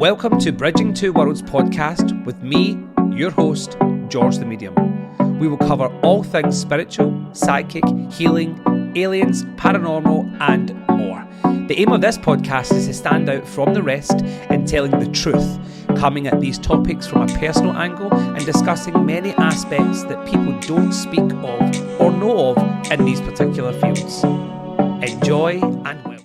Welcome to Bridging Two Worlds podcast with me, your host, George the Medium. We will cover all things spiritual, psychic, healing, aliens, paranormal, and more. The aim of this podcast is to stand out from the rest in telling the truth, coming at these topics from a personal angle and discussing many aspects that people don't speak of or know of in these particular fields. Enjoy and welcome.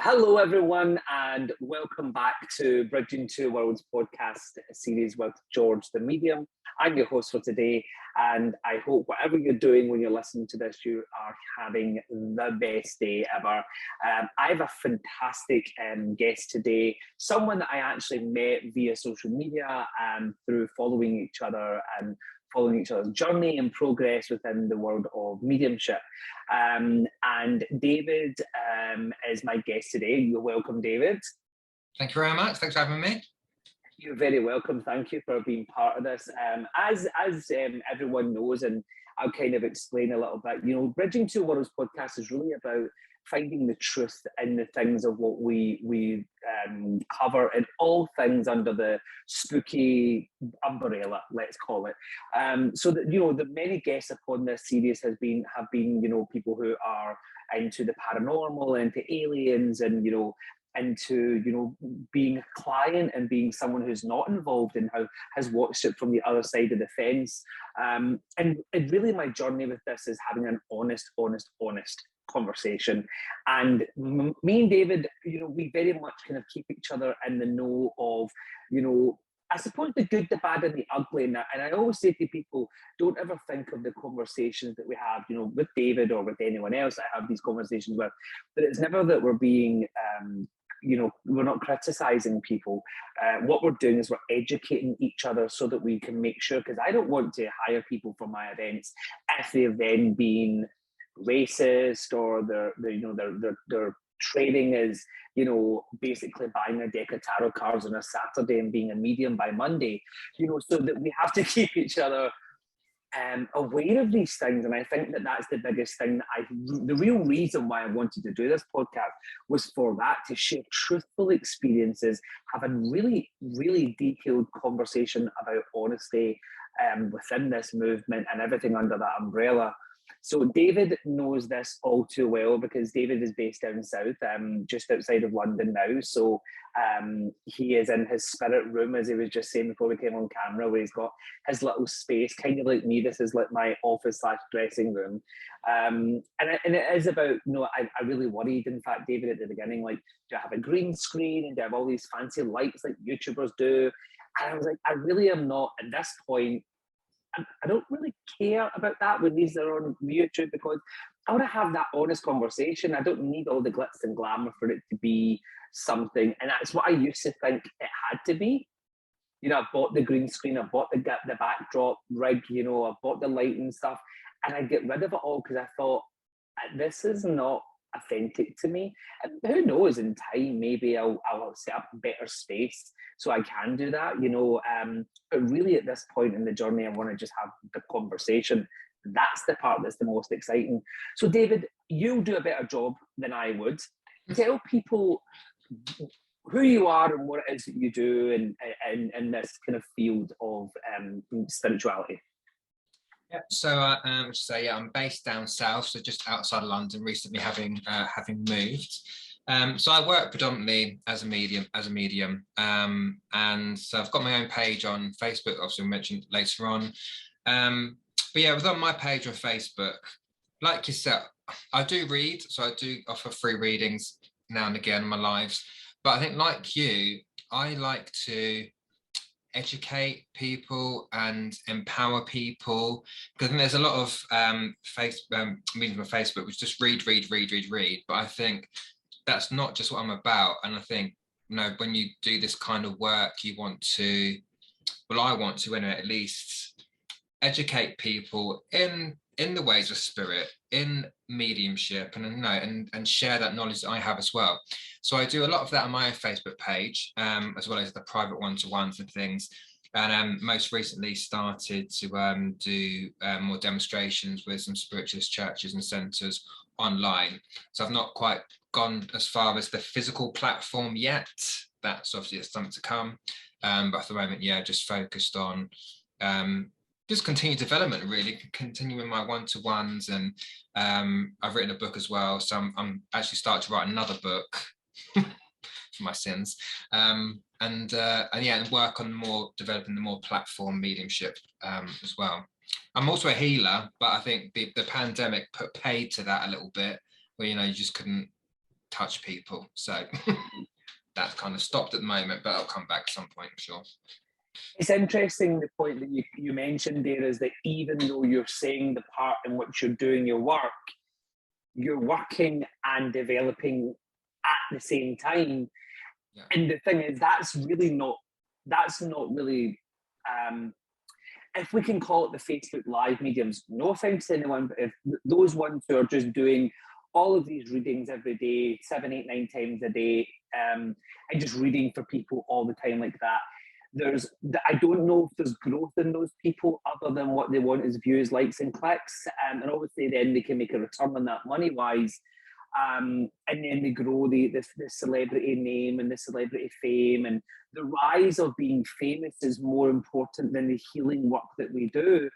Hello, everyone, and welcome back to Bridging Two Worlds podcast series with George the Medium. I'm your host for today, and I hope whatever you're doing when you're listening to this, you are having the best day ever. I have a fantastic guest today, someone that I actually met via social media through following each other and following each other's journey and progress within the world of mediumship. And David is my guest today. You're welcome, David. Thank you very much. Thanks for having me. You're very welcome. Thank you for being part of this. As everyone knows, and I'll kind of explain a little bit, Bridging Two Worlds podcast is really about finding the truth in the things of what we cover, and all things under the spooky umbrella, let's call it. So that the many guests upon this series have been people who are into the paranormal, into aliens, and into being a client and being someone who's not involved and has watched it from the other side of the fence. And really my journey with this is having an honest conversation. And me and David, we very much kind of keep each other in the know of, I suppose, the good, the bad, and the ugly. And I always say to people, don't ever think of the conversations that we have, with David or with anyone else I have these conversations with, but it's never that we're being, we're not criticizing people. What we're doing is we're educating each other so that we can make sure, because I don't want to hire people for my events if they've then been racist, or their trading is basically buying a deck of tarot cards on a Saturday and being a medium by Monday, so that we have to keep each other aware of these things. And I think that that's the biggest thing that the real reason why I wanted to do this podcast was for that, to share truthful experiences, having really, really detailed conversation about honesty within this movement and everything under that umbrella. So David knows this all too well, because David is based down south, just outside of London now. So he is in his spirit room, as he was just saying before we came on camera, where he's got his little space, kind of like me. This is like my office/dressing room. And it is about, I really worried, in fact, David, at the beginning, like, do I have a green screen and do I have all these fancy lights like YouTubers do? And I was like, I really am not at this point. I don't really care about that when these are on YouTube, because I want to have that honest conversation. I don't need all the glitz and glamour for it to be something. And that's what I used to think it had to be. I bought the green screen, I bought the backdrop rig, I bought the lighting stuff, and I get rid of it all because I thought, this is not authentic to me. And who knows, in time maybe I'll set up a better space so I can do that, but really at this point in the journey, I want to just have the conversation. That's the part that's the most exciting. So David, you do a better job than I would. Tell people who you are and what it is that you do in this kind of field of spirituality. Yeah, so I'm based down south, so just outside of London, recently having moved. So I work predominantly as a medium, and so I've got my own page on Facebook, obviously we'll mention later on. But yeah, within my page on Facebook, like yourself, I do read, so I do offer free readings now and again in my lives. But I think, like you, I like to educate people and empower people, because there's a lot of mediums on Facebook which just read, but I think that's not just what I'm about. And I think when you do this kind of work, I want to anyway, at least educate people in the ways of spirit, in mediumship, and share that knowledge that I have as well. So I do a lot of that on my own Facebook page, as well as the private one-to-ones and things. And most recently started to do more demonstrations with some spiritualist churches and centres online. So I've not quite gone as far as the physical platform yet. That's obviously something to come. But at the moment, yeah, just focused on just continued development, really, continuing my one-to-ones. And I've written a book as well. So I'm actually starting to write another book for my sins. And work on developing the more platform mediumship as well. I'm also a healer, but I think the pandemic put paid to that a little bit, where, you know, you just couldn't touch people. So that's kind of stopped at the moment, but I'll come back at some point, I'm sure. It's interesting, the point that you mentioned there is that even though you're saying the part in which you're doing your work, you're working and developing at the same time. Yeah. And the thing is, that's not really, if we can call it the Facebook Live mediums, no offense to anyone, but if those ones who are just doing all of these readings every day, 7, 8, 9 times a day, and just reading for people all the time like that, I don't know if there's growth in those people other than what they want is views, likes and clicks, and obviously then they can make a return on that money wise, and then they grow the celebrity name and the celebrity fame, and the rise of being famous is more important than the healing work that we do.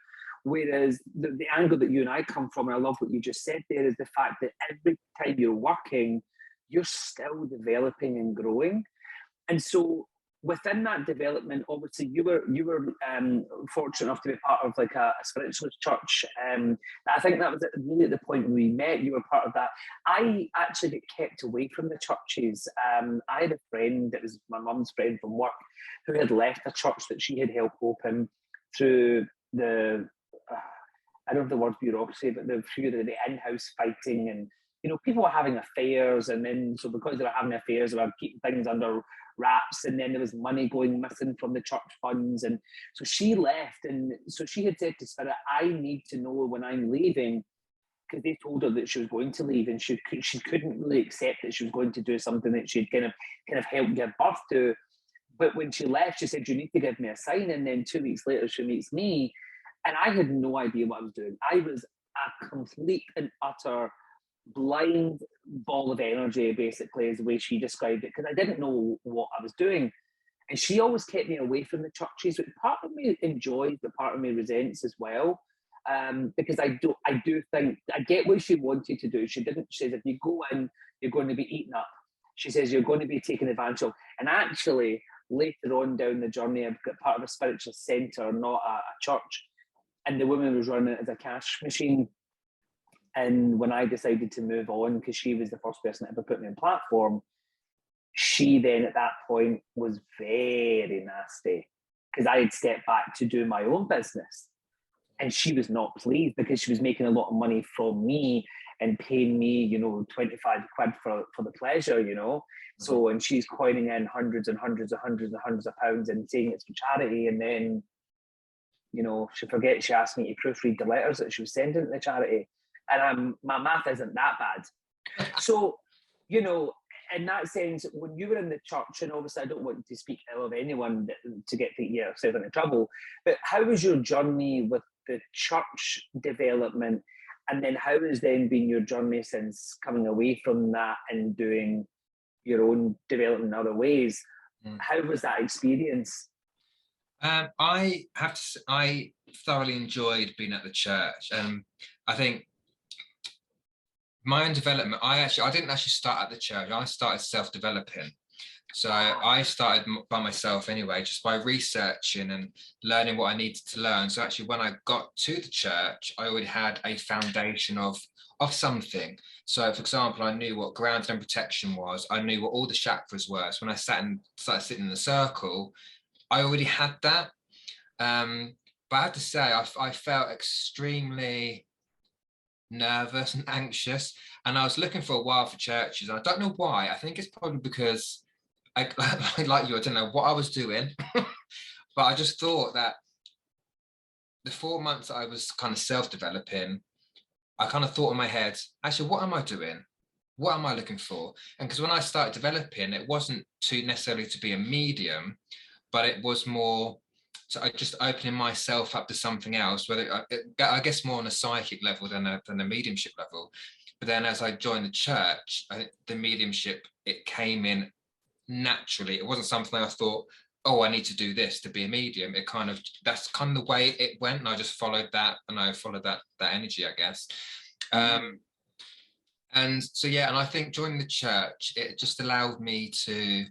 Whereas the angle that you and I come from, and I love what you just said there, is the fact that every time you're working, you're still developing and growing. And so within that development, obviously you were fortunate enough to be part of like a spiritualist church. I think that was really at the point when we met. You were part of that. I actually get kept away from the churches. I had a friend that was my mum's friend from work who had left a church that she had helped open through the I don't know the word bureaucracy, but through the in-house fighting, and you know, people were having affairs, and then so because they were having affairs, they were keeping things under wraps, and then there was money going missing from the church funds, and so she left, and so she had said to Spirit, I need to know when I'm leaving, because they told her that she was going to leave, and she couldn't really accept that she was going to do something that she'd kind of helped give birth to. But when she left, she said, you need to give me a sign, and then 2 weeks later she meets me, and I had no idea what I was doing. I was a complete and utter blind ball of energy, basically, is the way she described it, because I didn't know what I was doing. And she always kept me away from the churches, which part of me enjoys, but part of me resents as well. Because I do think, I get what she wanted to do. She says, if you go in, you're going to be eaten up. She says, you're going to be taken advantage of. And actually, later on down the journey, I've got part of a spiritual centre, not a church. And the woman was running it as a cash machine. And when I decided to move on, because she was the first person to ever put me on platform, she then at that point was very nasty, because I had stepped back to do my own business. And she was not pleased, because she was making a lot of money from me and paying me, 25 quid for the pleasure, So, and she's coining in hundreds and hundreds and hundreds and hundreds of pounds and saying it's for charity. And then, she forgets, she asked me to proofread the letters that she was sending to the charity. And my math isn't that bad. So, in that sense, when you were in the church, and obviously I don't want to speak ill of anyone to get yourself into trouble, but how was your journey with the church development? And then how has then been your journey since coming away from that and doing your own development in other ways? How was that experience? I thoroughly enjoyed being at the church. I think my own development, I didn't actually start at the church. I started self-developing. So I started by myself anyway, just by researching and learning what I needed to learn. So actually when I got to the church, I already had a foundation of something. So for example, I knew what grounding and protection was. I knew what all the chakras were. So when I started sitting in the circle, I already had that. But I have to say, I felt extremely nervous and anxious. And I was looking for a while for churches. I don't know why. I think it's probably because I like you, I don't know what I was doing, but I just thought that the 4 months that I was kind of self-developing, I kind of thought in my head, actually, what am I doing? What am I looking for? And because when I started developing, it wasn't necessarily to be a medium, but it was more to just opening myself up to something else, whether I guess more on a psychic level than a mediumship level. But then as I joined the church, I think the mediumship, it came in naturally. It wasn't something I thought, oh, I need to do this to be a medium. It kind of, that's kind of the way it went, and I just followed that, and I followed that energy, I guess. And so, yeah, and I think joining the church, it just allowed me to,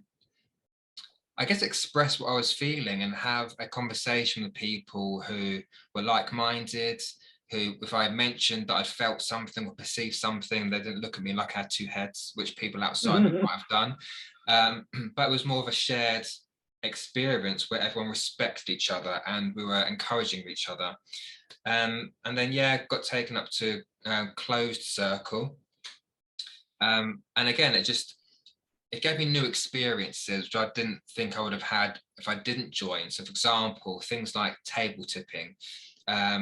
I guess, express what I was feeling and have a conversation with people who were like-minded, who, if I mentioned that I felt something or perceived something, they didn't look at me like I had two heads, which people outside might have done. But it was more of a shared experience where everyone respected each other and we were encouraging each other. And then, yeah, got taken up to closed circle. And again, it gave me new experiences, which I didn't think I would have had if I didn't join. So, for example, things like table tipping,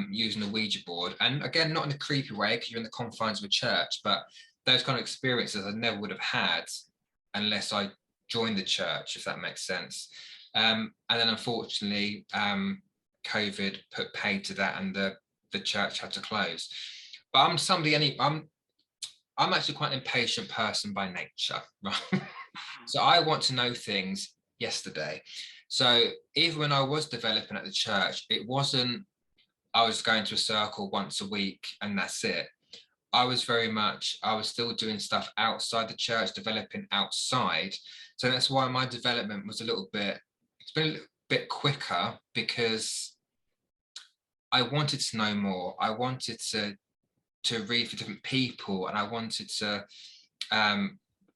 using a Ouija board, and again, not in a creepy way because you're in the confines of a church, but those kind of experiences I never would have had unless I joined the church, if that makes sense. And then, unfortunately, COVID put paid to that, and the church had to close. But I'm actually quite an impatient person by nature, right? So I want to know things yesterday. So even when I was developing at the church, it wasn't I was going to a circle once a week and that's it. I was still doing stuff outside the church, developing outside. So that's why my development was it's been a little bit quicker, because I wanted to know more. I wanted to read for different people, and I wanted to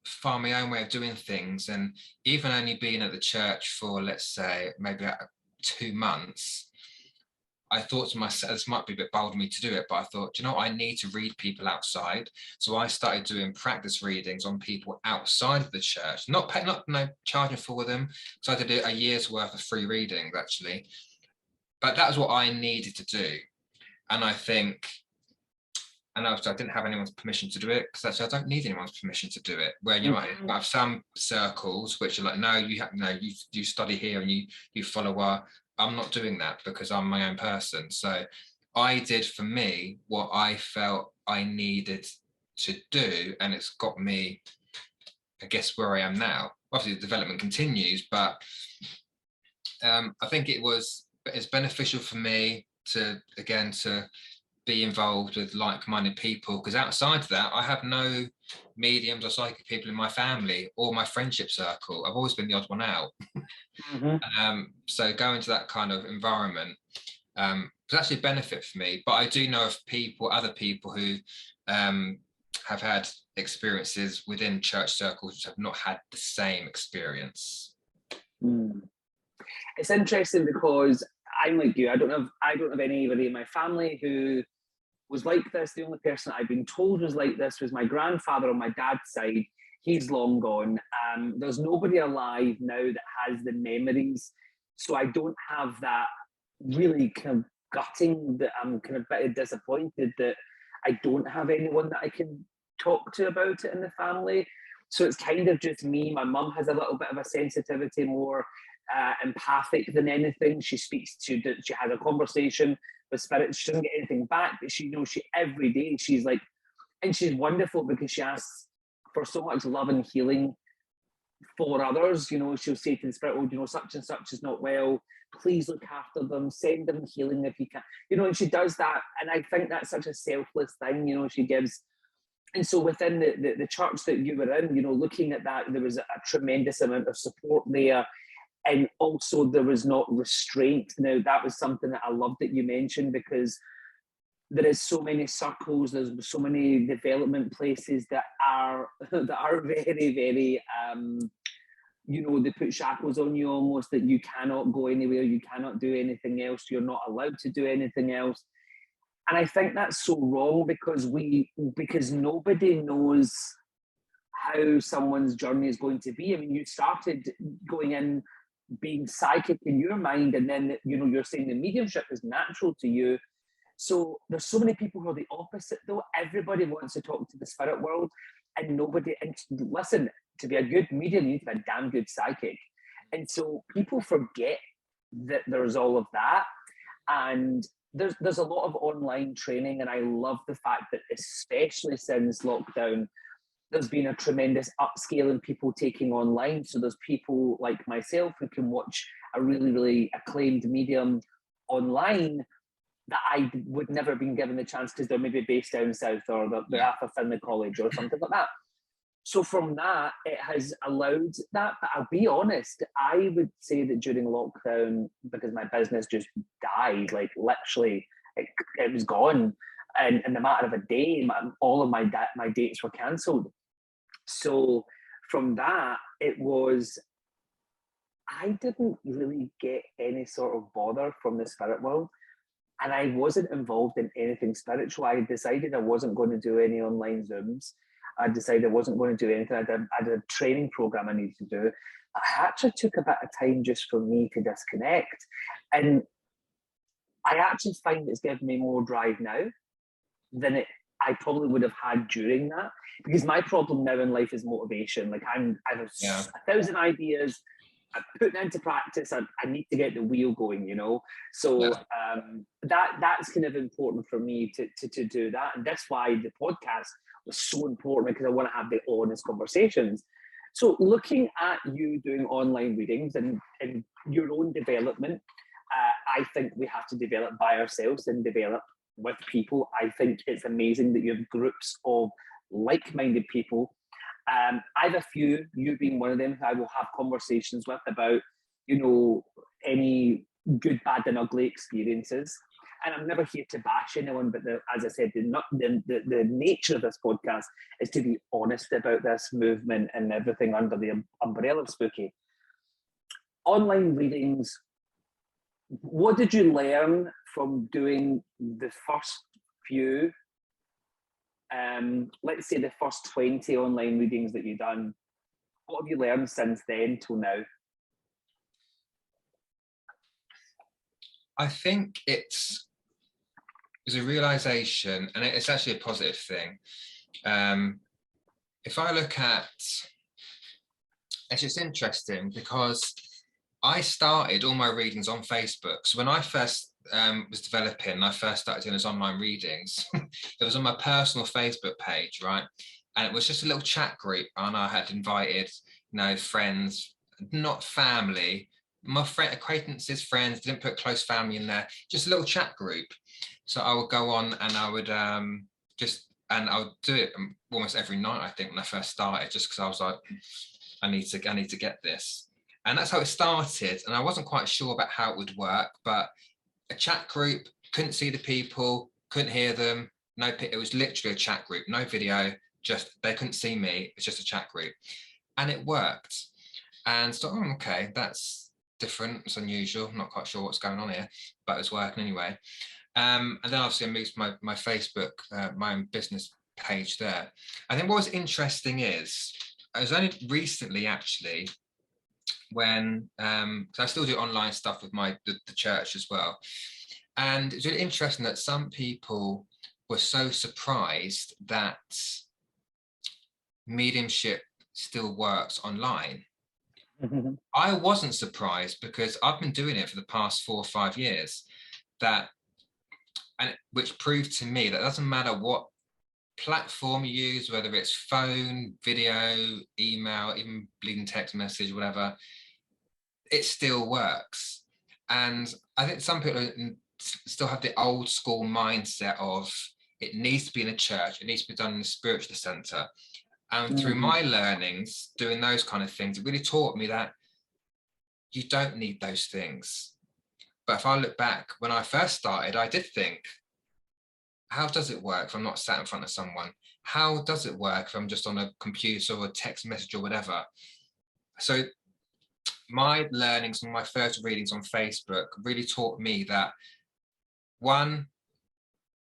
find my own way of doing things. And even only being at the church for, let's say, maybe 2 months, I thought to myself, this might be a bit bold of me to do it, but I thought, I need to read people outside. So I started doing practice readings on people outside of the church, not charging for them. So I did a year's worth of free readings, actually. But that was what I needed to do. And I think, and I didn't have anyone's permission to do it, because actually I don't need anyone's permission to do it. Where I have some circles which are like, no, you study here and you follow I'm not doing that because I'm my own person. So I did for me what I felt I needed to do, and it's got me, I guess, where I am now. Obviously, the development continues, but I think it's beneficial for me to be involved with like-minded people, because outside of that, I have no mediums or psychic people in my family or my friendship circle. I've always been the odd one out. So going to that kind of environment was actually a benefit for me. But I do know of other people who have had experiences within church circles which have not had the same experience. It's interesting because I'm like you. I don't have anybody in my family who was like this. The only person I've been told was like this was my grandfather on my dad's side. He's long gone. There's nobody alive now that has the memories. So I don't have that really kind of gutting that I'm kind of a bit disappointed that I don't have anyone that I can talk to about it in the family. So it's kind of just me. My mum has a little bit of a sensitivity, more empathic than anything. She has a conversation with spirits. She doesn't get anything back, but she every day she's like, and she's wonderful because she asks for so much love and healing for others. She'll say to the spirit, such and such is not well, please look after them, send them healing if you can, and she does that. And I think that's such a selfless thing, she gives. And so within the church that you were in, looking at that, there was a tremendous amount of support there. And also there was not restraint. Now, that was something that I loved that you mentioned, because there is so many circles, there's so many development places that are very, very, they put shackles on you almost, that you cannot go anywhere, you cannot do anything else, you're not allowed to do anything else. And I think that's so wrong, because nobody knows how someone's journey is going to be. I mean, you started going in being psychic in your mind, and then you're saying the mediumship is natural to you. So there's so many people who are the opposite, though. Everybody wants to talk to the spirit world, and listen, to be a good medium, you need to be a damn good psychic. And so people forget that there's all of that. And there's a lot of online training, and I love the fact that especially since lockdown, there's been a tremendous upscale in people taking online. So there's people like myself who can watch a really, really acclaimed medium online that I would never have been given the chance because they're maybe based down south, or they're at a Finley College or something like that. So from that, it has allowed that. But I'll be honest, I would say that during lockdown, because my business just died, like literally, it was gone. And in the matter of a day, all of my dates were cancelled. So from that, it was, I didn't really get any sort of bother from the spirit world. And I wasn't involved in anything spiritual. I decided I wasn't going to do any online Zooms. I decided I wasn't going to do anything. I did a training program I needed to do. I actually took a bit of time just for me to disconnect. And I actually find it's given me more drive now than I probably would have had during that. Because my problem now in life is motivation. Like I have a thousand ideas. I'm putting into practice. I need to get the wheel going, you know. So that's kind of important for me to do that, and that's why the podcast was so important, because I want to have the honest conversations. So looking at you doing online readings and your own development, I think we have to develop by ourselves and develop with people. I think it's amazing that you have groups of like-minded people. I have a few, you being one of them, who I will have conversations with about, you know, any good, bad, and ugly experiences. And I'm never here to bash anyone, but as I said, the nature of this podcast is to be honest about this movement and everything under the umbrella of spooky. Online readings, what did you learn from doing the first few, let's say the first 20 online readings that you've done? What have you learned since then till now? I think it's a realization, and it's actually a positive thing. If I look at, it's just interesting because I started all my readings on Facebook. So when I first was developing, I first started doing those online readings. It was on my personal Facebook page, right? And it was just a little chat group, and I had invited, you know, friends, not family, my acquaintances, friends, didn't put close family in there, just a little chat group. So I would go on and I would I would do it almost every night, I think, when I first started, just because I was like, I need to get this. And that's how it started. And I wasn't quite sure about how it would work, but a chat group, couldn't see the people, couldn't hear them. No, it was literally a chat group, no video, just they couldn't see me. It's just a chat group. And it worked. And so, okay, that's different. It's unusual. I'm not quite sure what's going on here, but it's working anyway. And then obviously I moved to my Facebook, my own business page there. I think what was interesting is, it was only recently actually, when because I still do online stuff with the church as well, and it's really interesting that some people were so surprised that mediumship still works online. I wasn't surprised, because I've been doing it for the past 4 or 5 years, which proved to me that it doesn't matter what platform you use, whether it's phone, video, email, even bleeding text message, whatever, it still works. And I think some people still have the old school mindset of it needs to be in a church, it needs to be done in a spiritual center. And through my learnings, doing those kind of things, it really taught me that you don't need those things. But if I look back, when I first started, I did think, how does it work if I'm not sat in front of someone? How does it work if I'm just on a computer or a text message or whatever? So my learnings and my first readings on Facebook really taught me that, one,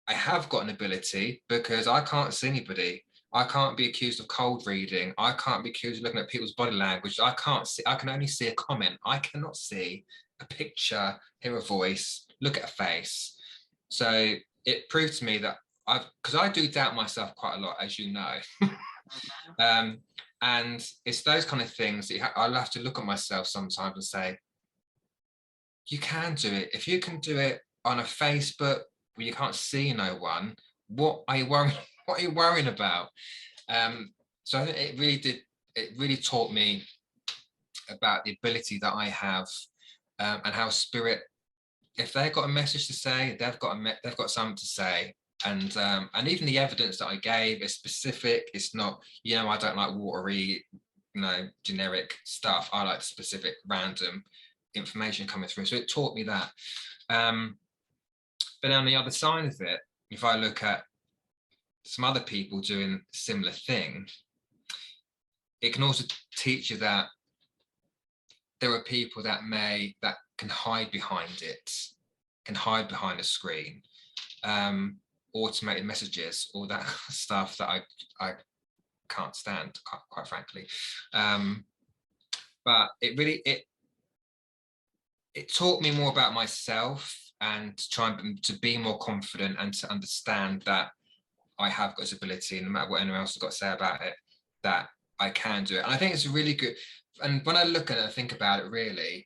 I have got an ability, because I can't see anybody. I can't be accused of cold reading. I can't be accused of looking at people's body language. I can't see, I can only see a comment. I cannot see a picture, hear a voice, look at a face. So it proved to me that because I do doubt myself quite a lot, as you know. And it's those kind of things that I'll have to look at myself sometimes and say, you can do it. If you can do it on a Facebook where you can't see no one, what are you worrying? What are you worrying about? So I think it really taught me about the ability that I have, and how spirit, if they've got a message to say, they've got something to say. And even the evidence that I gave is specific. It's not, I don't like watery, generic stuff. I like specific, random information coming through. So it taught me that. But on the other side of it, if I look at some other people doing similar thing, it can also teach you that there are people that can hide behind it, can hide behind a screen, automated messages, all that stuff that I can't stand, quite frankly. But it taught me more about myself, and trying to be more confident and to understand that I have got this ability, and no matter what anyone else has got to say about it, that I can do it. And I think it's really good. And when I look at it and think about it, really,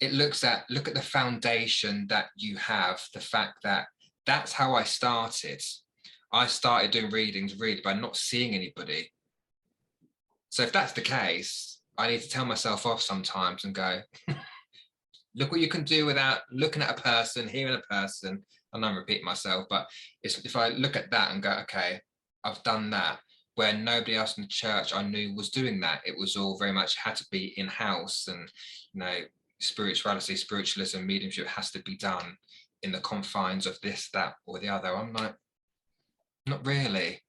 look at the foundation that you have, the fact that that's how I started. I started doing readings really by not seeing anybody. So if that's the case, I need to tell myself off sometimes and go, look what you can do without looking at a person, hearing a person. I know I'm repeating myself, but if I look at that and go, okay, I've done that, where nobody else in the church I knew was doing that. It was all very much had to be in-house, and spirituality, spiritualism, mediumship has to be done in the confines of this, that, or the other. I'm like, not really.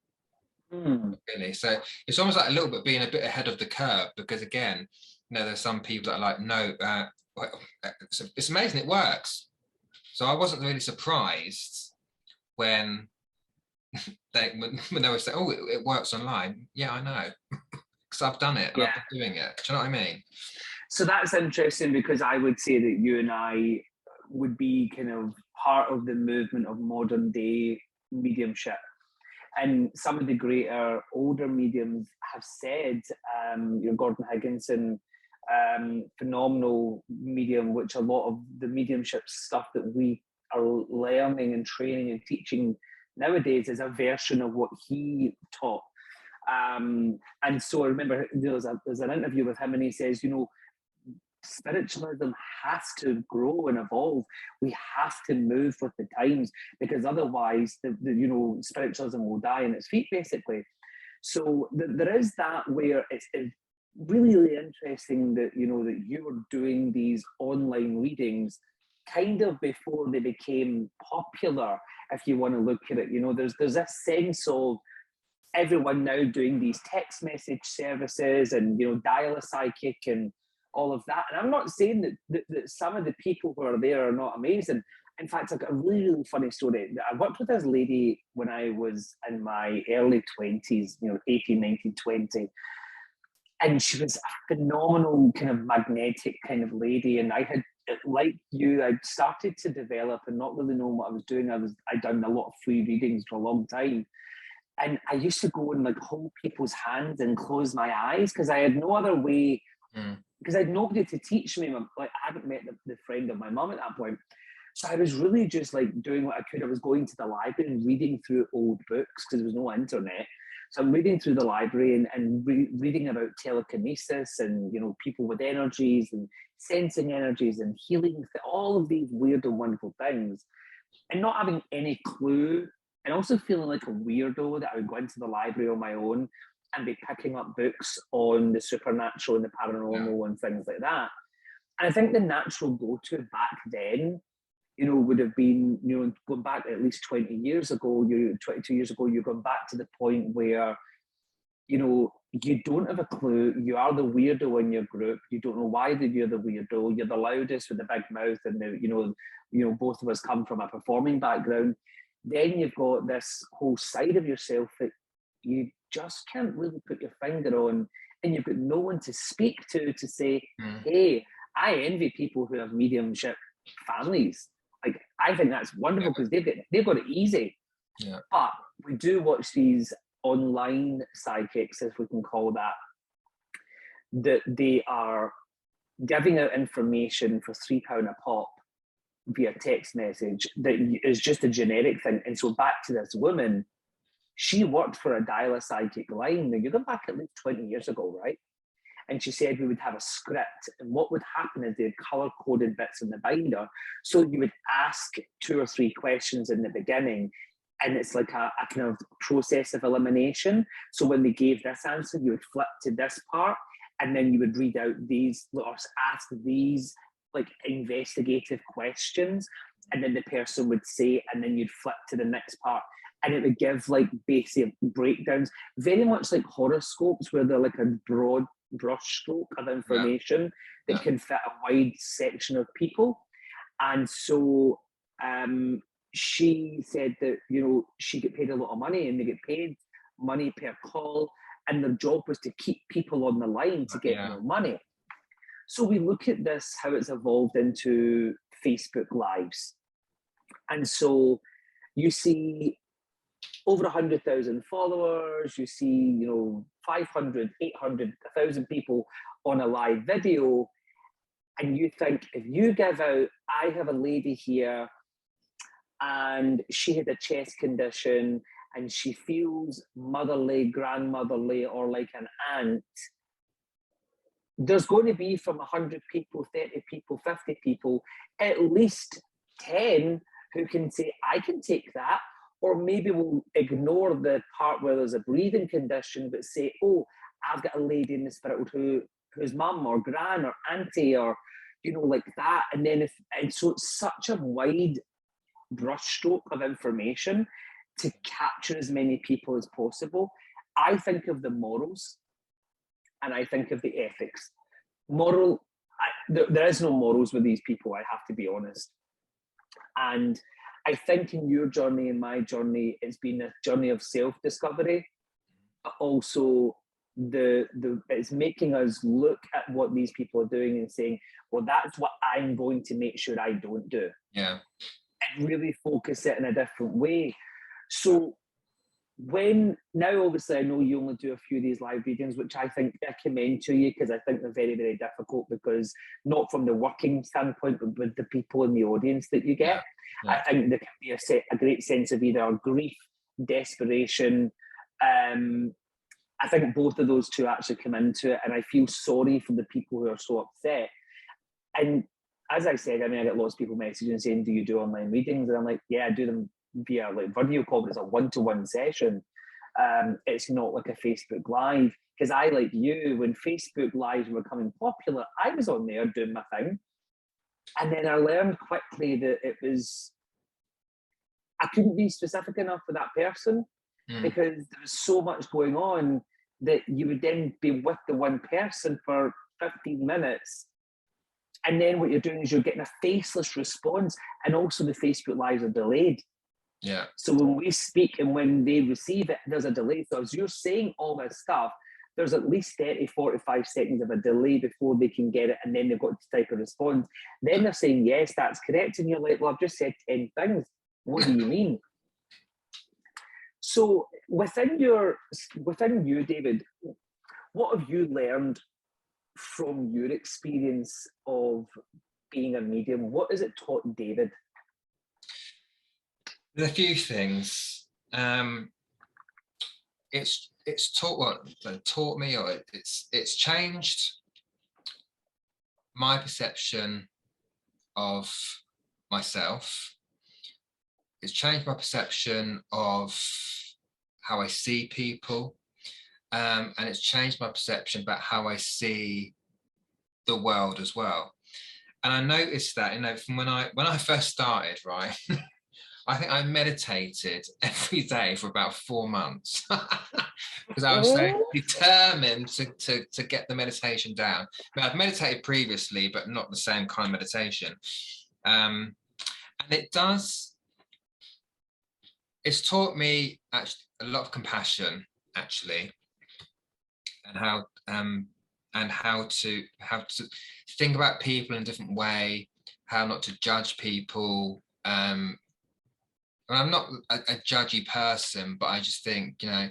Not really. So it's almost like a little bit being a bit ahead of the curve, because again, there's some people that are like, no, it's amazing, it works. So I wasn't really surprised when they were saying, oh, it works online. Yeah, I know, because I've done it and I've been doing it. Do you know what I mean? So that's interesting, because I would say that you and I would be kind of part of the movement of modern day mediumship. And some of the greater older mediums have said, Gordon Higginson, phenomenal medium, which a lot of the mediumship stuff that we are learning and training and teaching nowadays is a version of what he taught. And so I remember there's an interview with him, and he says, spiritualism has to grow and evolve. We have to move with the times, because otherwise the spiritualism will die in its feet, basically. So there is that, where it's really, really interesting that that you were doing these online readings kind of before they became popular, if you want to look at it. There's a sense of everyone now doing these text message services and dial a psychic and all of that. And I'm not saying that some of the people who are there are not amazing. In fact, I've got a really, really funny story. I worked with this lady when I was in my early 20s, 18, 19, 20. And she was a phenomenal kind of magnetic kind of lady. And I had, like you, I'd started to develop and not really knowing what I was doing. I'd done a lot of free readings for a long time. And I used to go and like hold people's hands and close my eyes, because I had no other way, because I had nobody to teach me. Like, I hadn't met the friend of my mum at that point. So I was really just like doing what I could. I was going to the library and reading through old books, because there was no internet. So I'm reading through the library and reading about telekinesis and, people with energies and sensing energies and healing, all of these weird and wonderful things, and not having any clue, and also feeling like a weirdo that I would go into the library on my own and be picking up books on the supernatural and the paranormal and things like that. And I think the natural go-to back then, would have been, going back at least 20 years ago, 22 years ago, you're going back to the point where, you don't have a clue. You are the weirdo in your group. You don't know why you're the weirdo. You're the loudest with the big mouth, and both of us come from a performing background. Then you've got this whole side of yourself that you just can't really put your finger on, and you've got no one to speak to say, hey, I envy people who have mediumship families. Like, I think that's wonderful, because they've got it easy. Yeah. But we do watch these online psychics, if we can call that they are giving out information for £3 a pop via text message that is just a generic thing. And so back to this woman, she worked for a dial a psychic line. Now, you go back at least 20 years ago, right? And she said we would have a script, and what would happen is they had color-coded bits in the binder. So you would ask 2 or 3 questions in the beginning, and it's like a kind of process of elimination. So when they gave this answer, you would flip to this part, and then you would read out these, or ask these like investigative questions, and then the person would say, and then you'd flip to the next part, and it would give like basic breakdowns, very much like horoscopes, where they're like a broad brushstroke of information that can fit a wide section of people. And so she said that, you know, she get paid a lot of money, and they get paid money per call, and their job was to keep people on the line to get more money. So we look at this, how it's evolved into Facebook Lives. And so you see over 100,000 followers, you see, you know, 500, 800, 1,000 people on a live video. And you think, if you give out, I have a lady here and she had a chest condition and she feels motherly, grandmotherly, or like an aunt, there's going to be from 100 people, 30 people, 50 people, at least 10 who can say, I can take that. Or maybe we'll ignore the part where there's a breathing condition, but say, oh, I've got a lady in the spirit whose mum or gran or auntie or, you know, like that. And then and so it's such a wide brushstroke of information to capture as many people as possible. I think of the morals and I think of the ethics. There is no morals with these people, I have to be honest. And I think in your journey and my journey, it's been a journey of self-discovery. Also, it's making us look at what these people are doing and saying, well, that's what I'm going to make sure I don't do. Yeah. And really focus it in a different way. So now obviously I know you only do a few of these live readings, which I think I commend to you, because I think they're very, very difficult, because not from the working standpoint, but with the people in the audience that you get. I think there can be a great sense of either grief, desperation. I think both of those two actually come into it, and I feel sorry for the people who are so upset. And as I said, I mean, I get lots of people messaging saying, do you do online readings? And I'm like, yeah, I do them via like video call, but it's a one-to-one session. It's not like a Facebook Live, because I, like you, when Facebook Lives were becoming popular, I was on there doing my thing. And then I learned quickly that I couldn't be specific enough for that person, because there was so much going on that you would then be with the one person for 15 minutes. And then what you're doing is you're getting a faceless response, and also the Facebook Lives are delayed. Yeah. So when we speak and when they receive it, there's a delay. So as you're saying all this stuff, there's at least 30, 45 seconds of a delay before they can get it, and then they've got to type a response. Then they're saying, yes, that's correct. And you're like, well, I've just said 10 things. What do you mean? So within you, David, what have you learned from your experience of being a medium? What has it taught David? There's a few things. It's taught me, or it's changed my perception of myself. It's changed my perception of how I see people, and it's changed my perception about how I see the world as well. And I noticed that, you know, from when I first started, right, I think I meditated every day for about 4 months because I was so determined to get the meditation down. I mean, I've meditated previously, but not the same kind of meditation. And it's taught me actually a lot of compassion, actually, and how to think about people in a different way, how not to judge people. I'm not a judgy person, but I just think, you know,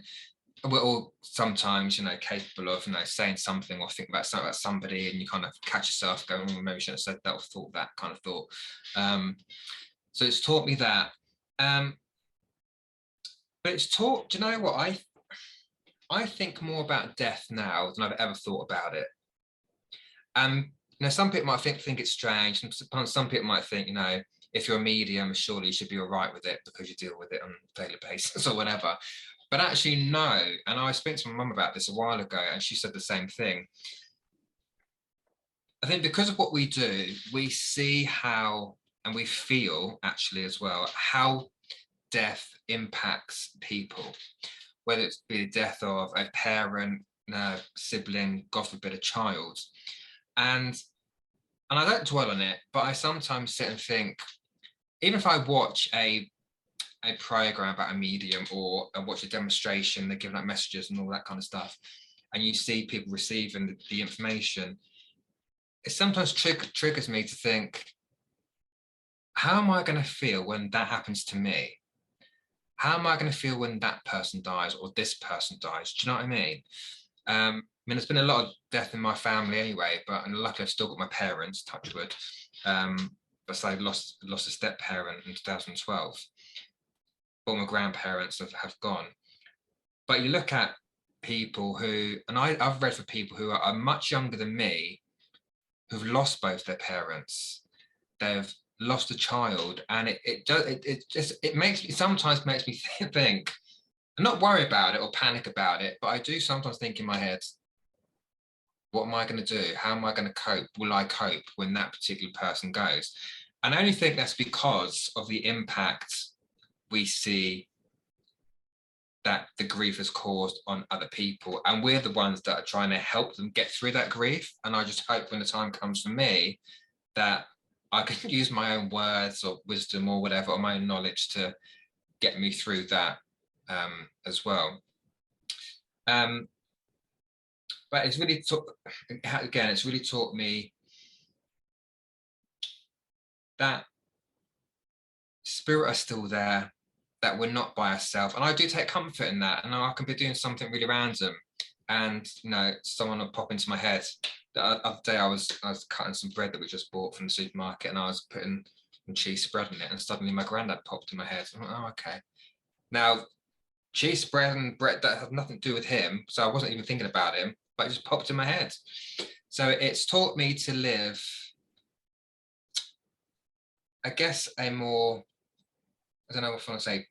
we're all sometimes, capable of, saying something or think about something about somebody, and you kind of catch yourself going, oh, maybe I shouldn't have said that or thought that kind of thought. So it's taught me that. But it's taught, do you know what? I think more about death now than I've ever thought about it. Some people might think it's strange, and some people might think, if you're a medium, surely you should be all right with it because you deal with it on a daily basis or whatever. But actually, no. And I spoke to my mum about this a while ago, and she said the same thing. I think because of what we do, we see how, and we feel actually as well, how death impacts people, whether it's be the death of a parent, a sibling, God forbid, a child. And I don't dwell on it, but I sometimes sit and think, even if I watch a program about a medium, or I watch a demonstration, they're giving out messages and all that kind of stuff, and you see people receiving the information, it sometimes triggers me to think, how am I going to feel when that happens to me? How am I going to feel when that person dies or this person dies? Do you know what I mean? There's been a lot of death in my family anyway, but luckily I've still got my parents, touch wood. But I lost a step parent in 2012. All my grandparents have gone. But you look at people who, and I've read for people who are much younger than me, who've lost both their parents. They've lost a child, and it sometimes makes me think, and not worry about it or panic about it, but I do sometimes think in my head, what am I going to do? How am I going to cope? Will I cope when that particular person goes? And I only think that's because of the impact we see that the grief has caused on other people. And we're the ones that are trying to help them get through that grief. And I just hope when the time comes for me that I can use my own words or wisdom or whatever, or my own knowledge to get me through that as well. But it's really it's really taught me that spirit are still there, that we're not by ourselves. And I do take comfort in that. And I can be doing something really random, and someone will pop into my head. The other day I was cutting some bread that we just bought from the supermarket, and I was putting some cheese spread in it, and suddenly my granddad popped in my head. I'm like, oh, okay. Now, cheese spread and bread, that had nothing to do with him, so I wasn't even thinking about him, but it just popped in my head. So it's taught me to live, I guess, a more, I don't know what I want to say,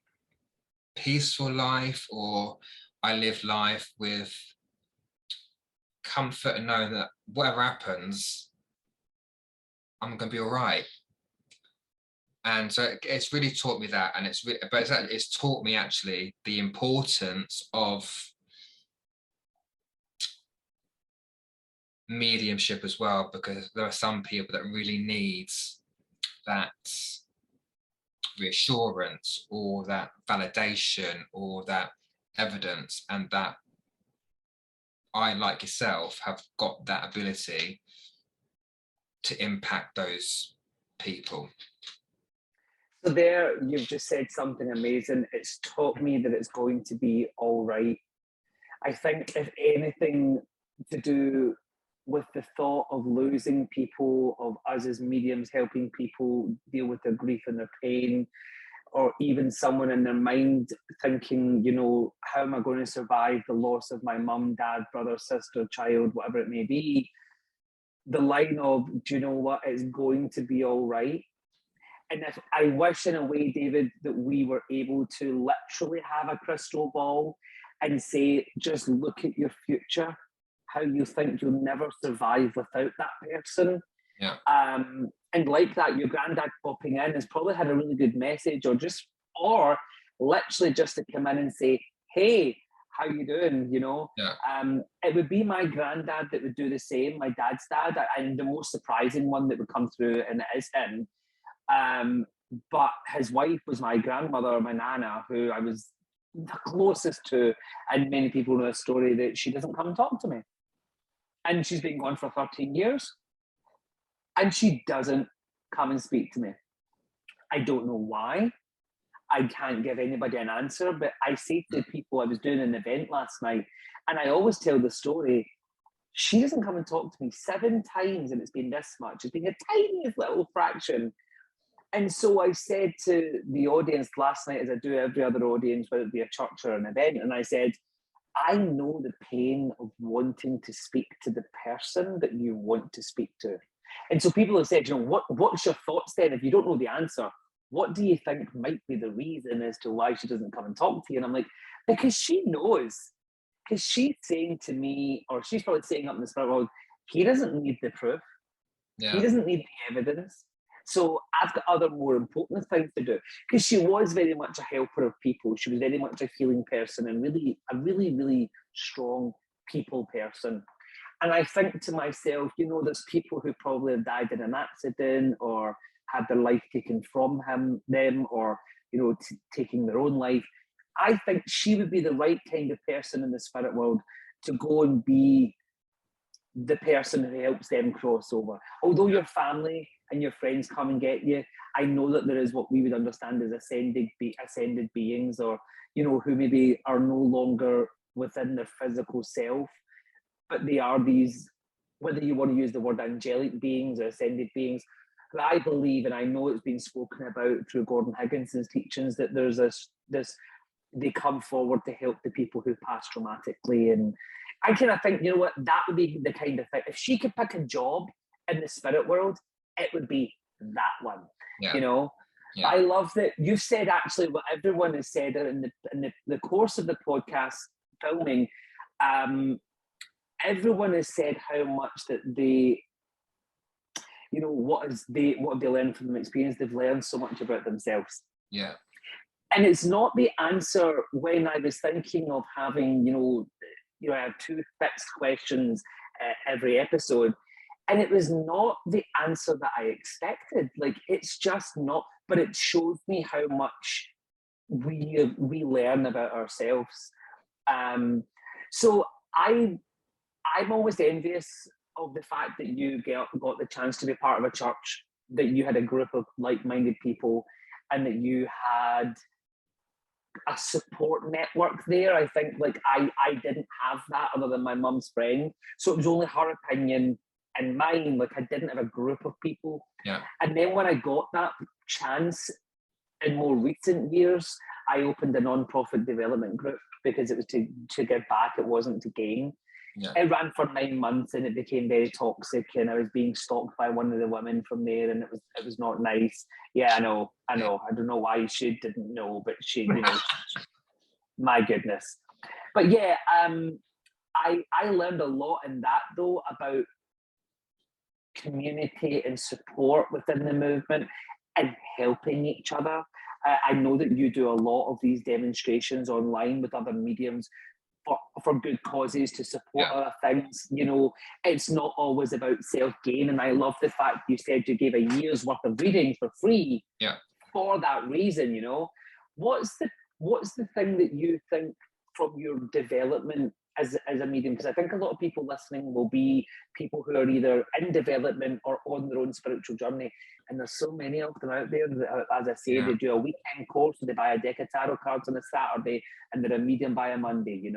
peaceful life, or I live life with comfort and knowing that whatever happens, I'm going to be all right. And so it's really taught me that, and it's taught me actually the importance of mediumship as well, because there are some people that really need that reassurance or that validation or that evidence, and that I, like yourself, have got that ability to impact those people. So there, you've just said something amazing. It's taught me that it's going to be all right. I think if anything to do with the thought of losing people, of us as mediums helping people deal with their grief and their pain, or even someone in their mind thinking, how am I going to survive the loss of my mum, dad, brother, sister, child, whatever it may be, the line of, do you know what, it's going to be all right. And if I wish in a way, David, that we were able to literally have a crystal ball and say, just look at your future, how you think you'll never survive without that person. Yeah. And like that, your granddad popping in has probably had a really good message, or literally just to come in and say, hey, how you doing? Yeah. It would be my granddad that would do the same, my dad's dad, and the most surprising one that would come through, and it is him. But his wife was my grandmother, my nana, who I was the closest to, and many people know a story that she doesn't come and talk to me. And she's been gone for 13 years. And she doesn't come and speak to me. I don't know why. I can't give anybody an answer, but I say to people, I was doing an event last night, and I always tell the story. She doesn't come and talk to me 7 times, and it's been this much. It's been a tiniest little fraction. And so I said to the audience last night, as I do every other audience, whether it be a church or an event, and I said, I know the pain of wanting to speak to the person that you want to speak to. And so people have said, what's your thoughts then? If you don't know the answer, what do you think might be the reason as to why she doesn't come and talk to you? And I'm like, because she knows. Because she's saying to me, or she's probably saying up in the spirit world, he doesn't need the proof. Yeah. He doesn't need the evidence. So I've got other more important things to do. Because she was very much a helper of people. She was very much a healing person and really a really, really strong people person. And I think to myself, there's people who probably have died in an accident or had their life taken from them, or, taking their own life. I think she would be the right kind of person in the spirit world to go and be the person who helps them cross over. Although your family and your friends come and get you, I know that there is what we would understand as ascended beings, or, who maybe are no longer within their physical self, but they are these, whether you want to use the word angelic beings or ascended beings, I believe, and I know it's been spoken about through Gordon Higginson's teachings, that there's this they come forward to help the people who pass traumatically. And I kind of think, that would be the kind of thing. If she could pick a job in the spirit world, it would be that one. Yeah. Yeah. I love that you've said actually what everyone has said in the course of the podcast filming. Everyone has said how much that they, what have they learned from the experience. They've learned so much about themselves. Yeah. And it's not the answer when I was thinking of having, I have 2 fixed questions every episode. And it was not the answer that I expected. Like, it's just not, but it shows me how much we learn about ourselves. So I'm always envious of the fact that you got the chance to be part of a church, that you had a group of like-minded people, and that you had a support network there. I think I didn't have that other than my mum's friend. So it was only her opinion and mine. Like, I didn't have a group of people. Yeah. And then when I got that chance in more recent years, I opened a non-profit development group because it was to give back. It wasn't to gain. Yeah. It ran for 9 months and it became very toxic, and I was being stalked by one of the women from there, and it was not nice. Yeah, I know. I don't know why she didn't know, but she, my goodness. But yeah, I learned a lot in that though about community and support within the movement and helping each other. I know that you do a lot of these demonstrations online with other mediums for good causes to support other things. It's not always about self-gain. And I love the fact you said you gave a year's worth of reading for free for that reason. What's the thing that you think from your development as a medium? Because I think a lot of people listening will be people who are either in development or on their own spiritual journey. And there's so many of them out there that, as I say, they do a weekend course, or they buy a deck of tarot cards on a Saturday, and they're a medium by a Monday,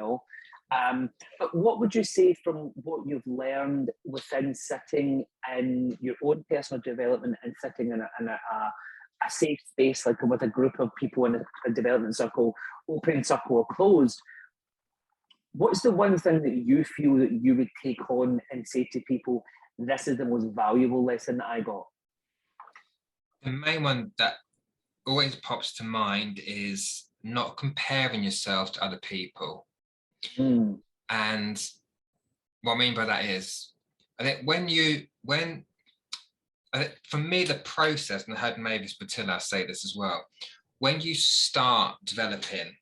But what would you say from what you've learned within sitting in your own personal development and sitting in a safe space, like with a group of people in a development circle, open circle or closed? What's the one thing that you feel that you would take on and say to people, this is the most valuable lesson that I got? The main one that always pops to mind is not comparing yourself to other people. And what I mean by that is, I think for me, the process, and I heard Mavis Patilla say this as well, when you start developing,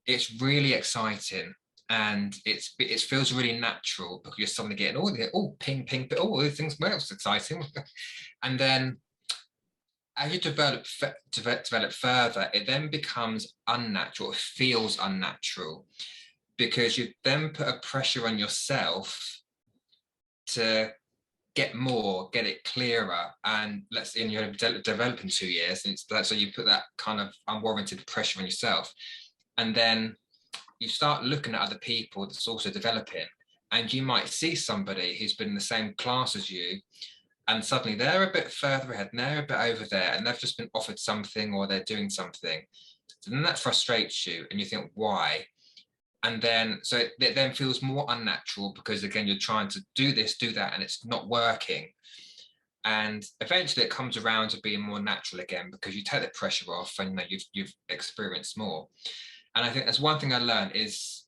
it's really exciting. And it feels really natural because you're suddenly getting ping, but all these things, well, it's exciting. And then as you develop further, it then becomes unnatural. It feels unnatural because you then put a pressure on yourself to get more, get it clearer, and let's say you're develop in 2 years, and so you put that kind of unwarranted pressure on yourself, and then you start looking at other people that's also developing, and you might see somebody who's been in the same class as you, and suddenly they're a bit further ahead and they're a bit over there, and they've just been offered something or they're doing something. So then that frustrates you, and you think, why? And then so it then feels more unnatural, because again you're trying to do this, do that, and it's not working. And eventually it comes around to being more natural again, because you take the pressure off, and you've experienced more. And I think that's one thing I learned, is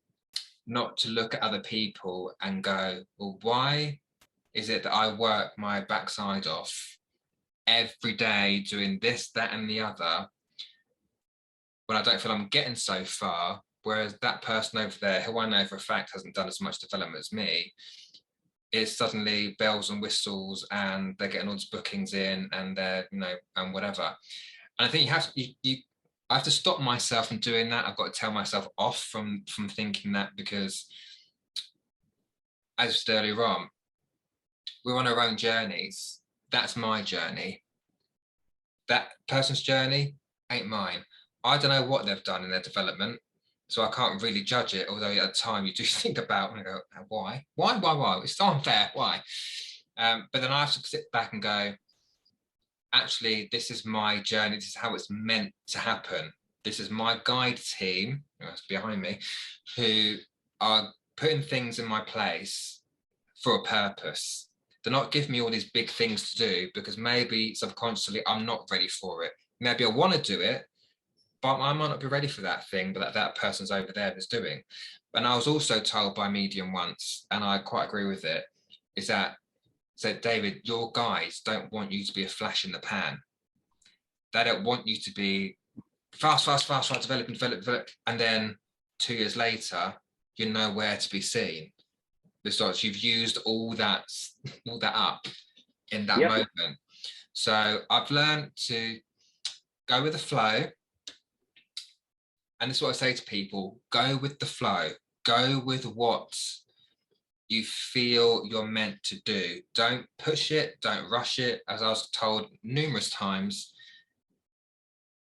not to look at other people and go, well, why is it that I work my backside off every day doing this, that, and the other, when I don't feel I'm getting so far, whereas that person over there, who I know for a fact hasn't done as much development as me, is suddenly bells and whistles, and they're getting all these bookings in, and they're, and whatever. And I think I have to stop myself from doing that. I've got to tell myself off from thinking that, because as I said earlier on, we're on our own journeys. That's my journey. That person's journey ain't mine. I don't know what they've done in their development, so I can't really judge it. Although at the time you do think about and go, why? It's so unfair. Why? But then I have to sit back and go, actually, this is my journey. This is how it's meant to happen. This is my guide team, that's behind me, who are putting things in my place for a purpose. They're not giving me all these big things to do because maybe subconsciously I'm not ready for it. Maybe I want to do it, but I might not be ready for that thing, but that person's over there that's doing. And I was also told by Medium once, and I quite agree with it, is that, said, David, your guys don't want you to be a flash in the pan. They don't want you to be fast, develop. And then 2 years later, you're nowhere to be seen. Because you've used all that up in that moment. So I've learned to go with the flow. And this is what I say to people, go with the flow. Go with what you feel you're meant to do. Don't push it, don't rush it. As I was told numerous times,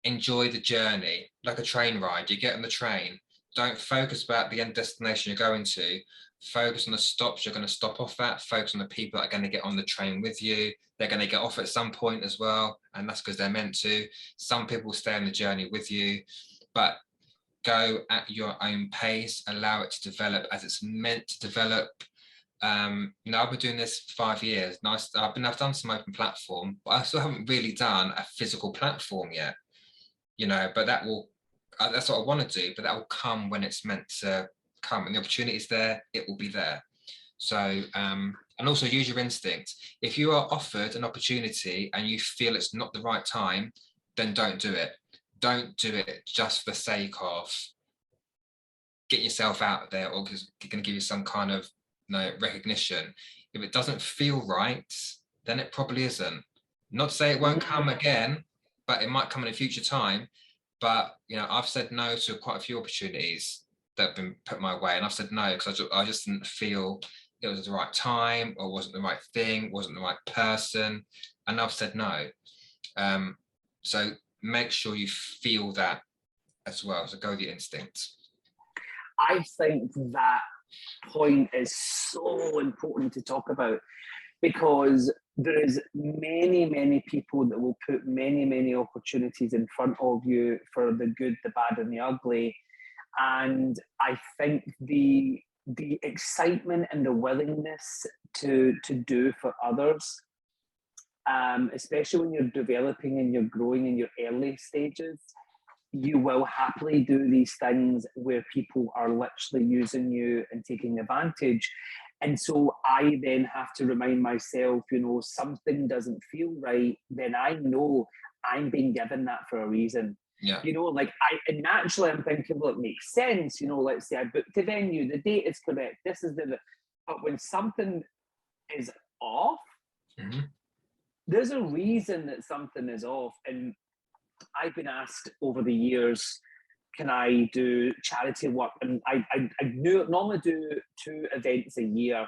enjoy the journey, like a train ride. You get on the train, don't focus about the end destination you're going to. Focus on the stops you're going to stop off at. Focus on the people that are going to get on the train with you. They're going to get off at some point as well, and that's because they're meant to. Some people will stay on the journey with you, but go at your own pace. Allow it to develop as it's meant to develop. I've been doing this for 5 years. I've done some open platform, but I still haven't really done a physical platform yet. But that will. That's what I want to do, but that will come when it's meant to come, and the opportunity is there, it will be there. So and also use your instinct. If you are offered an opportunity and you feel it's not the right time, then don't do it. Don't do it just for the sake of getting yourself out there, or because it's going to give you some kind of recognition. If it doesn't feel right, then it probably isn't. Not to say it won't come again, but it might come in a future time. But I've said no to quite a few opportunities that have been put my way, and I've said no because I just didn't feel it was the right time, or wasn't the right thing, wasn't the right person, and I've said no. So make sure you feel that as well. So go with your instincts. I think that point is so important to talk about, because there is many people that will put many opportunities in front of you for the good, the bad, and the ugly. And I think the excitement and the willingness to do for others, especially when you're developing and you're growing in your early stages, you will happily do these things where people are literally using you and taking advantage. And so I then have to remind myself, something doesn't feel right, then I know I'm being given that for a reason. Yeah. And naturally I'm thinking, well, it makes sense. Let's say I booked a venue, the date is correct, this is but when something is off, there's a reason that something is off. And I've been asked over the years, can I do charity work? And I normally do 2 events a year.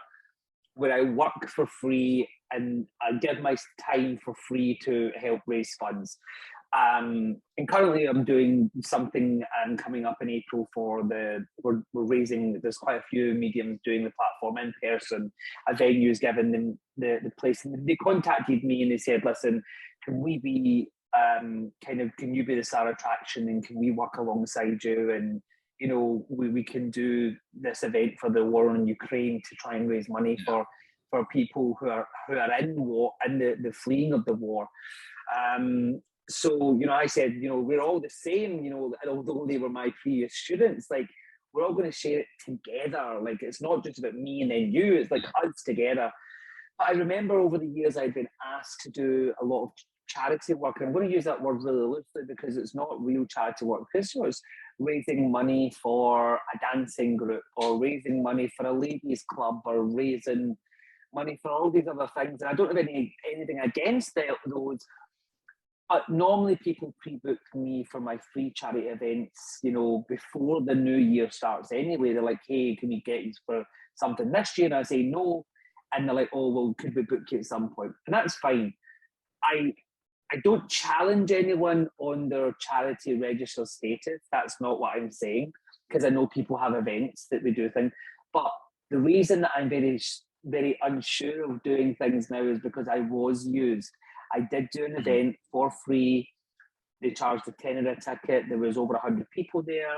where I work for free and I give my time for free to help raise funds. And currently I'm doing something coming up in April for we're raising, there's quite a few mediums doing the platform in person. A venue's given them the place, and they contacted me and they said, listen, can we be can you be the star attraction, and can we work alongside you, and you know, we can do this event for the war in Ukraine to try and raise money for people who are in war, in the fleeing of the war. So, you know, I said, you know, we're all the same, you know, although they were my previous students, like, we're all going to share it together. Like, it's not just about me and then you, it's like us together. But I remember over the years, I'd been asked to do a lot of charity work. And I'm going to use that word really loosely because it's not real charity work. This was raising money for a dancing group, or raising money for a ladies club, or raising money for all these other things. And I don't have anything against those. But normally people pre-book me for my free charity events, you know, before the new year starts anyway. They're like, hey, can we get you for something this year? And I say no. And they're like, oh, well, could we book you at some point? And that's fine. I don't challenge anyone on their charity register status. That's not what I'm saying, because I know people have events that they do things. But the reason that I'm very, very unsure of doing things now is because I was used. I did do an event for free. They charged a tenner a ticket. There was over 100 people there.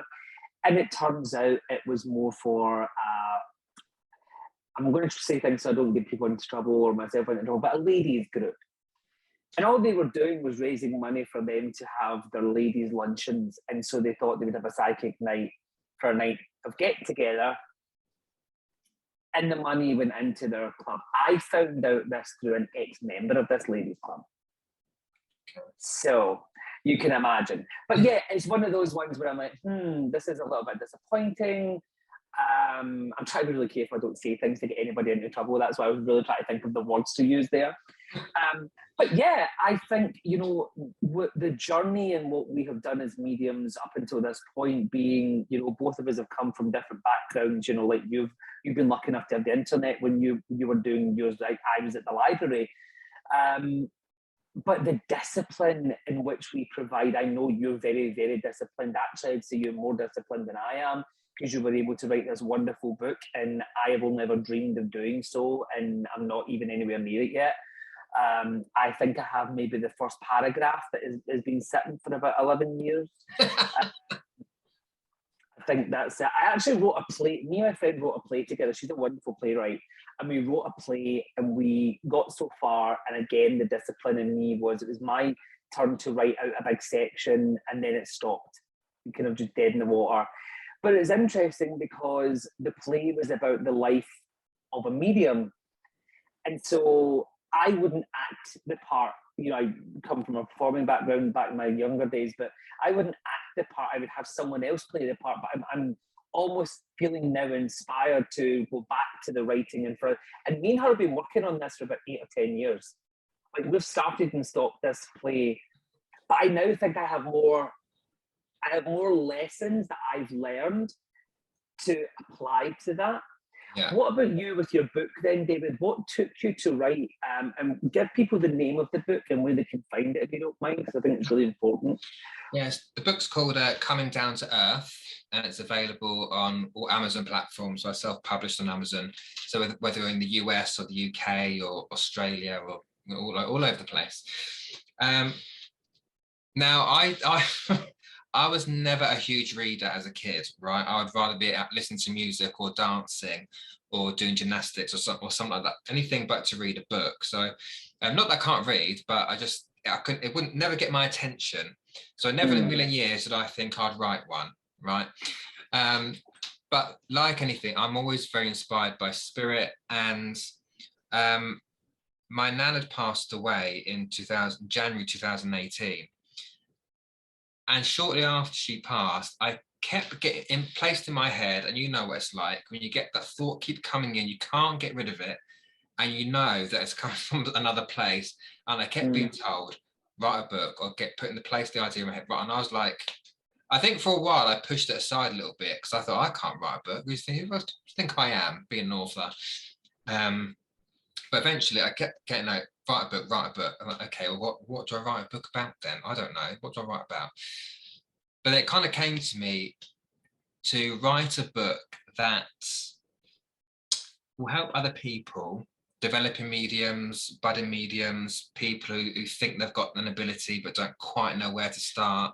And it turns out it was more for, I'm going to say things so I don't get people into trouble or myself into trouble, but a ladies group. And all they were doing was raising money for them to have their ladies' luncheons. And so they thought they would have a psychic night for a night of get-together. And the money went into their club. I found out this through an ex-member of this ladies' club. So you can imagine. But yeah, it's one of those ones where I'm like, this is a little bit disappointing. I'm trying to be really careful I don't say things to get anybody into trouble. That's why I was really trying to think of the words to use there. But yeah, I think, you know, the journey and what we have done as mediums up until this point being, you know, both of us have come from different backgrounds. You know, like you've been lucky enough to have the internet when you were doing yours, like I was at the library. But the discipline in which we provide, I know you're very, very disciplined. Actually, I'd say you're more disciplined than I am, because you were able to write this wonderful book, and I have only ever dreamed of doing so, and I'm not even anywhere near it yet. I think I have maybe the first paragraph that has been sitting for about 11 years. I think that's it. I actually wrote a play. Me and my friend wrote a play together. She's a wonderful playwright. And we wrote a play and we got so far. And again, the discipline in me was, it was my turn to write out a big section, and then it stopped. You kind of just dead in the water. But it's interesting because the play was about the life of a medium. And so I wouldn't act the part. You know, I come from a performing background back in my younger days, but I wouldn't act the part. I would have someone else play the part. But I'm almost feeling now inspired to go back to the writing. And me and her have been working on this for about 8 or 10 years. Like, we've started and stopped this play. But I now think I have more lessons that I've learned to apply to that. Yeah. What about you with your book then, David? What took you to write? And give people the name of the book and where they can find it, if you don't mind, because I think it's really important. Yes, the book's called Coming Down to Earth, and it's available on all Amazon platforms. So I self-published on Amazon. So whether in the US or the UK or Australia or all over the place. Now, I was never a huge reader as a kid, right? I would rather be listening to music or dancing or doing gymnastics or something like that. Anything but to read a book. So not that I can't read, but it wouldn't never get my attention. So never in a million years did I think I'd write one, right? But like anything, I'm always very inspired by spirit. And my nan had passed away in January 2018. And shortly after she passed, I kept getting placed in my head, and you know what it's like when you get that thought keep coming in, you can't get rid of it, and you know that it's coming from another place. And I kept being told, write a book or get put in the place the idea in my head. Right, and I was like, I think for a while I pushed it aside a little bit because I thought I can't write a book. Who do you think I am, being an author? But eventually I kept getting like, write a book, write a book. I'm like, okay, well, what do I write a book about then? I don't know. What do I write about? But it kind of came to me to write a book that will help other people, developing mediums, budding mediums, people who think they've got an ability but don't quite know where to start.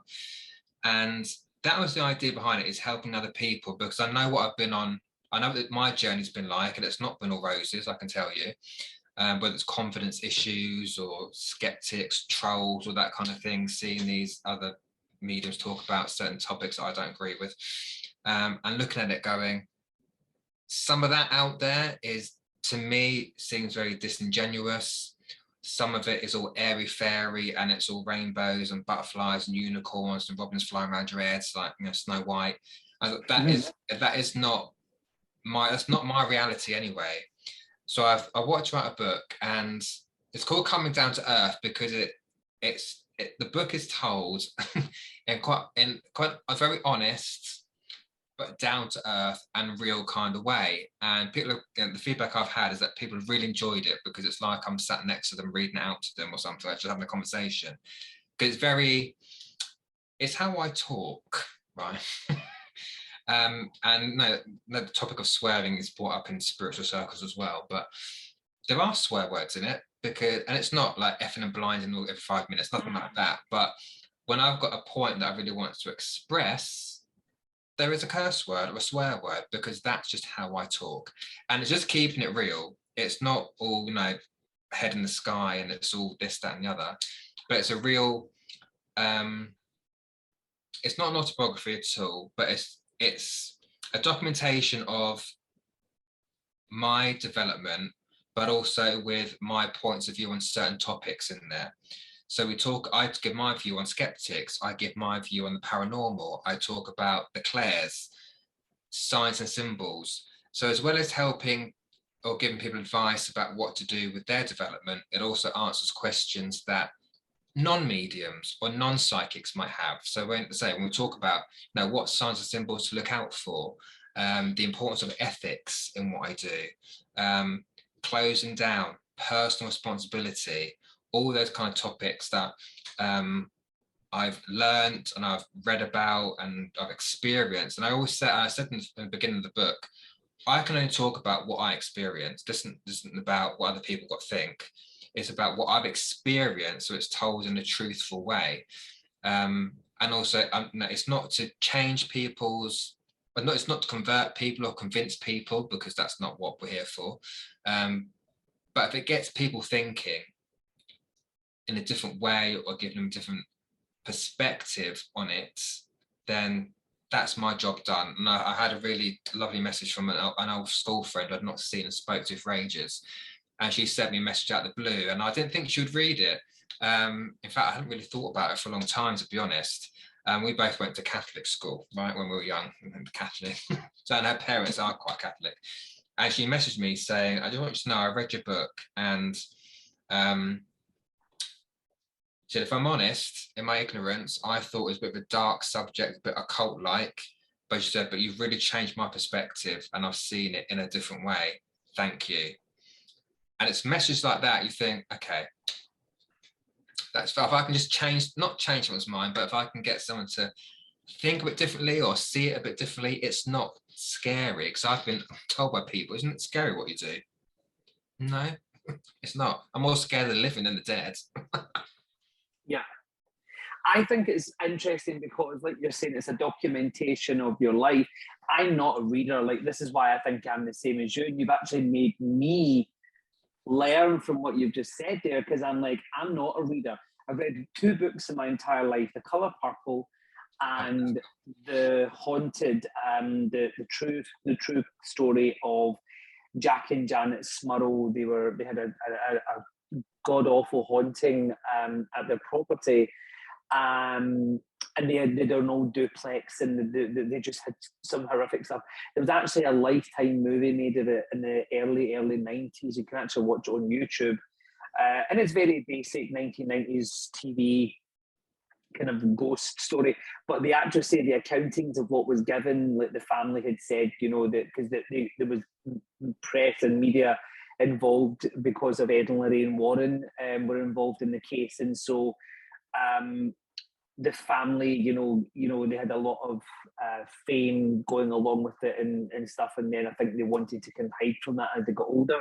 And that was the idea behind it, is helping other people, because I know what I've been on. I know that my journey's been like, and it's not been all roses, I can tell you. Whether it's confidence issues or skeptics, trolls, or that kind of thing, seeing these other mediums talk about certain topics that I don't agree with, and looking at it going, some of that out there is, to me, seems very disingenuous. Some of it is all airy fairy, and it's all rainbows and butterflies and unicorns and robins flying around your heads like, you know, Snow White. And that is not my reality anyway. So I wanted to write a book, and it's called Coming Down to Earth because the book is told in quite a very honest but down to earth and real kind of way. And people, the feedback I've had is that people have really enjoyed it because it's like I'm sat next to them reading it out to them or something, just having a conversation. Because it's how I talk, right? And no, the topic of swearing is brought up in spiritual circles as well, but there are swear words in it, and it's not like effing and blinding every 5 minutes, nothing like that. But when I've got a point that I really want to express, there is a curse word or a swear word, because that's just how I talk. And it's just keeping it real. It's not all, you know, head in the sky and it's all this, that, and the other, but it's a real, it's not an autobiography at all, but it's a documentation of my development, but also with my points of view on certain topics in there. So I give my view on skeptics, I give my view on the paranormal, I talk about the clairs, signs and symbols. So as well as helping or giving people advice about what to do with their development, it also answers questions that non-mediums or non-psychics might have. So when we talk about, you know, what signs and symbols to look out for, the importance of ethics in what I do, closing down, personal responsibility, all those kind of topics that I've learned and I've read about and I've experienced. And I said in the beginning of the book, I can only talk about what I experienced. This isn't about what other people got to think. It's about what I've experienced, so it's told in a truthful way. And also, it's not to change it's not to convert people or convince people, because that's not what we're here for. But if it gets people thinking in a different way or giving them a different perspective on it, then that's my job done. And I had a really lovely message from an old school friend I'd not seen and spoke to for ages. And she sent me a message out of the blue, and I didn't think she would read it. In fact, I hadn't really thought about it for a long time, to be honest. We both went to Catholic school, right, when we were young, and Catholic. So, and her parents are quite Catholic. And she messaged me saying, I just want you to know, I read your book, and she said, if I'm honest, in my ignorance, I thought it was a bit of a dark subject, a bit occult-like. But she said, but you've really changed my perspective, and I've seen it in a different way. Thank you. And it's messages like that, you think, okay, if I can just not change someone's mind, but if I can get someone to think a bit differently or see it a bit differently, it's not scary. Because I've been told by people, isn't it scary what you do? No, it's not. I'm more scared of the living than the dead. Yeah. I think it's interesting because, like you're saying, it's a documentation of your life. I'm not a reader. Like, this is why I think I'm the same as you. And you've actually made me learn from what you've just said there, because I'm not a reader. I've read 2 books in my entire life: The Colour Purple and The Haunted, the true story of Jack and Janet Smurrell. They had a god awful haunting at their property, and they had an old duplex, and they just had some horrific stuff. There was actually a Lifetime movie made of it in the early 90s. You can actually watch it on YouTube, and it's very basic 1990s TV kind of ghost story. But they actually say the accountings of what was given, like the family had said, you know, that because there was press and media involved because of Ed and Lorraine Warren were involved in the case, and so the family, they had a lot of fame going along with it and stuff, and then I think they wanted to kind of hide from that as they got older.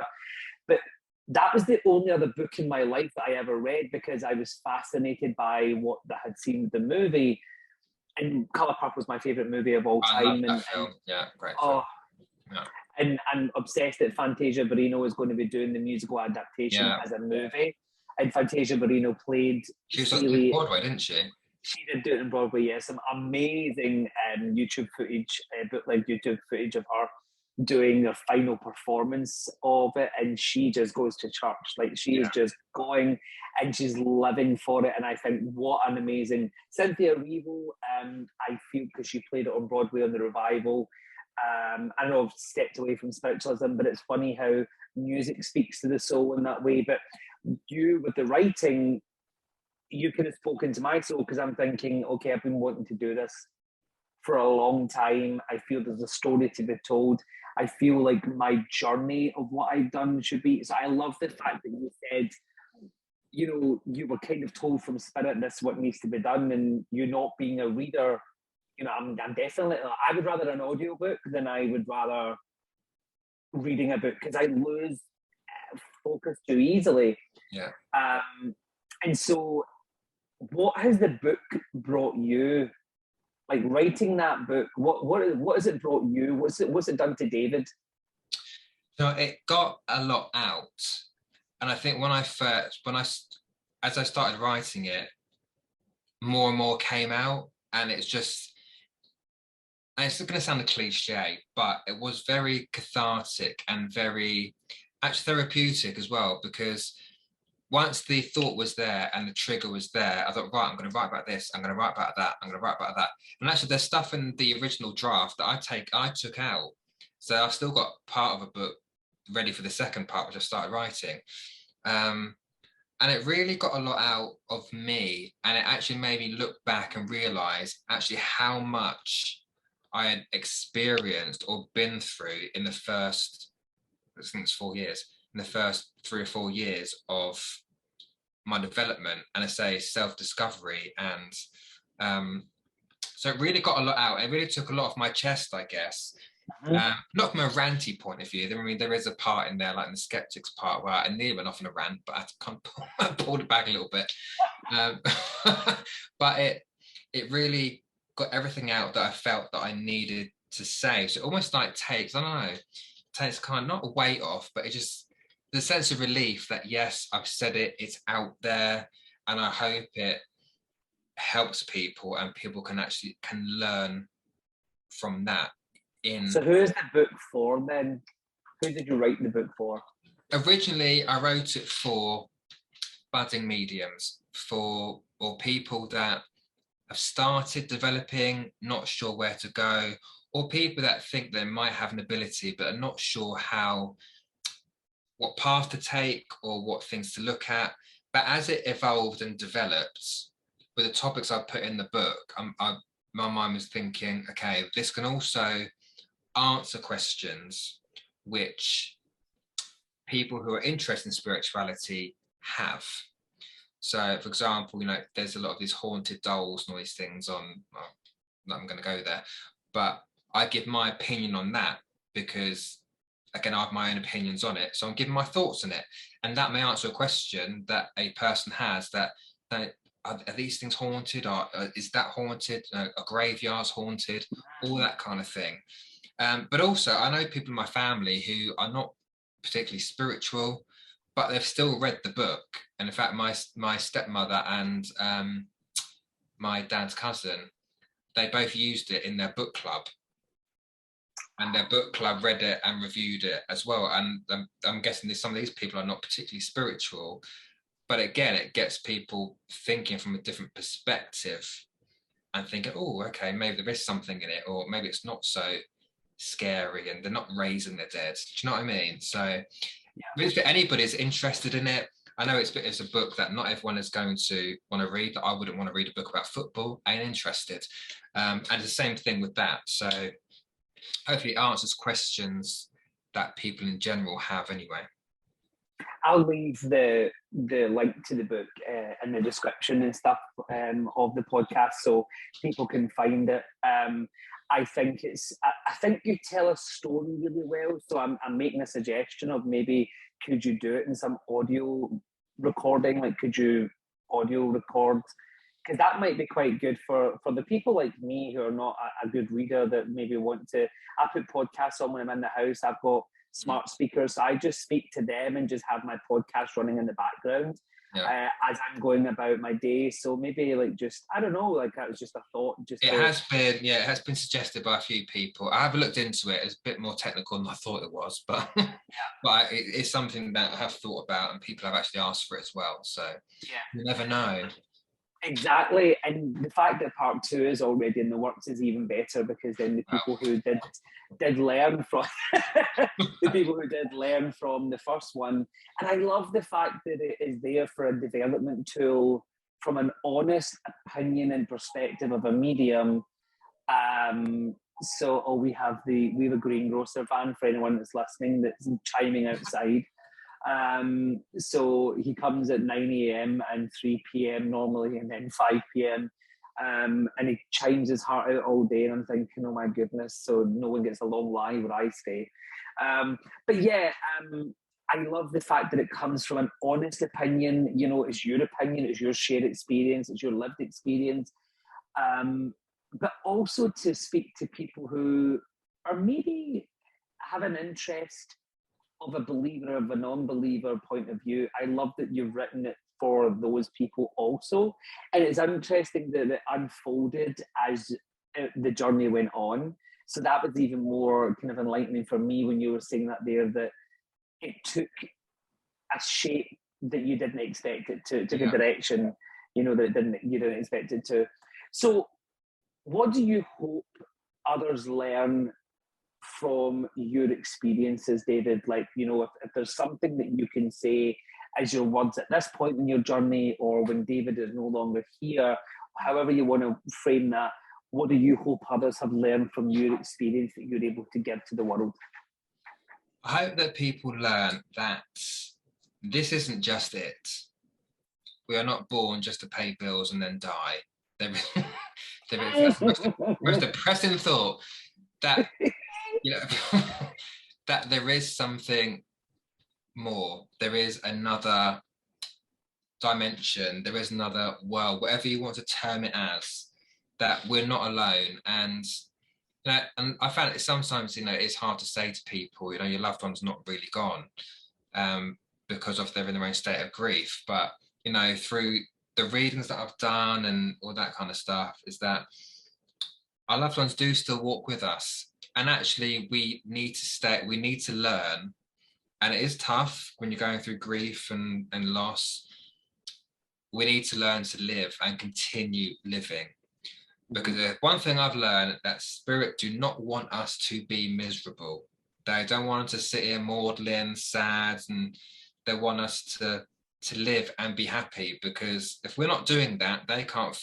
But that was the only other book in my life that I ever read, because I was fascinated by what I had seen with the movie. And Colour Purple was my favourite movie of all time. I love that film. Yeah, great film. Yeah. And I'm obsessed that Fantasia Barrino is going to be doing the musical adaptation as a movie. And Fantasia Barrino played She was on Broadway, didn't she? She did do it in Broadway, yes. Some amazing YouTube footage, bootleg YouTube footage of her doing the final performance of it, and she just goes to church. Like, she is just going and she's living for it. And I think, what an amazing Cynthia Erivo. I feel, because she played it on Broadway on the revival. I know I've stepped away from spiritualism, but it's funny how music speaks to the soul in that way. But you, with the writing, you could have spoken to my soul, because I'm thinking, okay, I've been wanting to do this for a long time. I feel there's a story to be told. I feel like my journey of what I've done should be. So I love the fact that you said, you were kind of told from spirit, this is what needs to be done, and you not being a reader. I'm definitely, I would rather an audiobook than I would rather reading a book, because I lose focus too easily. Yeah. And so, what has the book brought you? Like, writing that book, what has it brought you? What's it done to David? So it got a lot out, and I think as I started writing it, more and more came out, and it's just. And it's going to sound a cliche, but it was very cathartic and very actually therapeutic as well, because once the thought was there and the trigger was there, I thought, right, I'm going to write about this, I'm going to write about that, I'm going to write about that. And actually, there's stuff in the original draft that I took out. So I've still got part of a book ready for the second part, which I started writing. And it really got a lot out of me. And it actually made me look back and realize actually how much I had experienced or been through in the first, I think it's 4 years, in the first 3 or 4 years of my development, and I say self-discovery. And so it really got a lot out. It really took a lot off my chest, I guess. Not from a ranty point of view. I mean, there is a part in there, like in the skeptics part, where I nearly went off on a rant, but I kind of pulled it back a little bit. But it really got everything out that I felt that I needed to say. So it almost like takes kind of not a weight off, but it just, the sense of relief that, yes, I've said it, it's out there, and I hope it helps people and people can learn from that. So who is the book for then? Who did you write the book for? Originally, I wrote it for budding mediums, or people that have started developing, not sure where to go, or people that think they might have an ability but are not sure what path to take or what things to look at. But as it evolved and developed, with the topics I put in the book, my mind was thinking, okay, this can also answer questions which people who are interested in spirituality have. So, for example, there's a lot of these haunted dolls and all these things on, well, I'm going to go there, but I give my opinion on that because, again, I have my own opinions on it. So I'm giving my thoughts on it. And that may answer a question that a person has, that are these things haunted? Or is that haunted? Are graveyards haunted? All that kind of thing. But also, I know people in my family who are not particularly spiritual, but they've still read the book. And in fact, my stepmother and my dad's cousin, they both used it in their book club. And their book club read it and reviewed it as well. And I'm guessing some of these people are not particularly spiritual. But again, it gets people thinking from a different perspective and thinking, oh, okay, maybe there is something in it, or maybe it's not so scary and they're not raising the dead. Do you know what I mean? So if anybody's interested in it, I know it's a book that not everyone is going to want to read. I wouldn't want to read a book about football. I ain't interested. And it's the same thing with that. So hopefully it answers questions that people in general have anyway. I'll leave the link to the book in the description and stuff of the podcast, so people can find it. I think I think you tell a story really well. So I'm making a suggestion of maybe could you do it in some audio recording? Like, could you audio record? Because that might be quite good for the people like me who are not a good reader that maybe want to. I put podcasts on when I'm in the house. I've got smart speakers, so I just speak to them and just have my podcast running in the background as I'm going about my day. So maybe like just, I don't know, like that was just a thought. It has been suggested by a few people. I have looked into it. It's a bit more technical than I thought it was, but but it's something that I have thought about, and people have actually asked for it as well. So you never know. Exactly, and the fact that part 2 is already in the works is even better, because then the people who did learn from the people who did learn from the first one, and I love the fact that it is there for a development tool from an honest opinion and perspective of a medium. So we have a greengrocer van for anyone that's listening that's chiming outside. So he comes at 9 a.m. and 3 p.m. normally, and then 5 p.m. And he chimes his heart out all day, and I'm thinking, oh my goodness, so no one gets a long lie where I stay. But yeah, I love the fact that it comes from an honest opinion. You know, it's your opinion, it's your shared experience, it's your lived experience. But also to speak to people who are maybe have an interest of a believer or of a non-believer point of view. I love that you've written it for those people also. And it's interesting that it unfolded as the journey went on. So that was even more kind of enlightening for me when you were saying that there, that it took a shape that you didn't expect it to, took a direction, you know, that you didn't expect it to. So what do you hope others learn from your experiences, David? Like, you know, if there's something that you can say as your words at this point in your journey, or when David is no longer here, however you want to frame that, what do you hope others have learned from your experience that you're able to give to the world? I hope that people learn that this isn't just it. We are not born just to pay bills and then die. There is the most depressing thought, that you know that there is something more. There is another dimension. There is another world, whatever you want to term it as. That we're not alone, and you know, and I found it sometimes, you know, it's hard to say to people, you know, your loved one's not really gone, because of they're in their own state of grief. But you know, through the readings that I've done and all that kind of stuff, is that our loved ones do still walk with us. And actually, we need to learn. And it is tough when you're going through grief and loss. We need to learn to live and continue living. Because one thing I've learned, that spirit do not want us to be miserable. They don't want us to sit here maudlin, sad, and they want us to live and be happy. Because if we're not doing that, they can't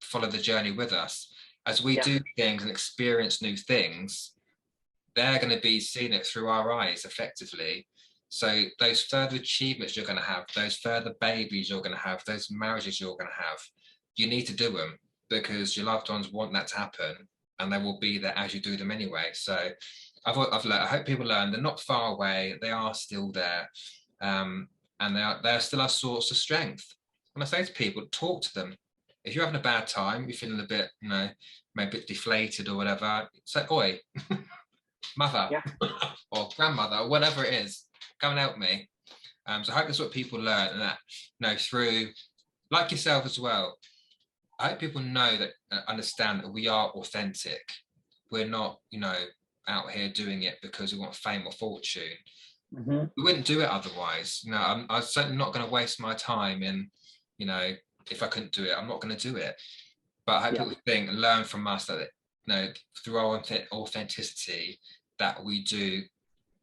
follow the journey with us. As we do things and experience new things, they're going to be seeing it through our eyes effectively. So those further achievements you're going to have, those further babies you're going to have, those marriages you're going to have, you need to do them, because your loved ones want that to happen, and they will be there as you do them anyway. So I've learned, I hope people learn they're not far away, they are still there, and they're still our source of strength. And I say to people, talk to them. If you're having a bad time, you're feeling a bit, you know, maybe a bit deflated or whatever, say, oi, mother or grandmother or whatever it is, come and help me. So I hope that's what people learn, and that, you know, through, like yourself as well, I hope people know that, understand that we are authentic. We're not, you know, out here doing it because we want fame or fortune. We wouldn't do it otherwise. You know, I'm certainly not going to waste my time in, you know, if I couldn't do it, I'm not going to do it. But I hope people think and learn from us that, you know, through our authenticity, that we do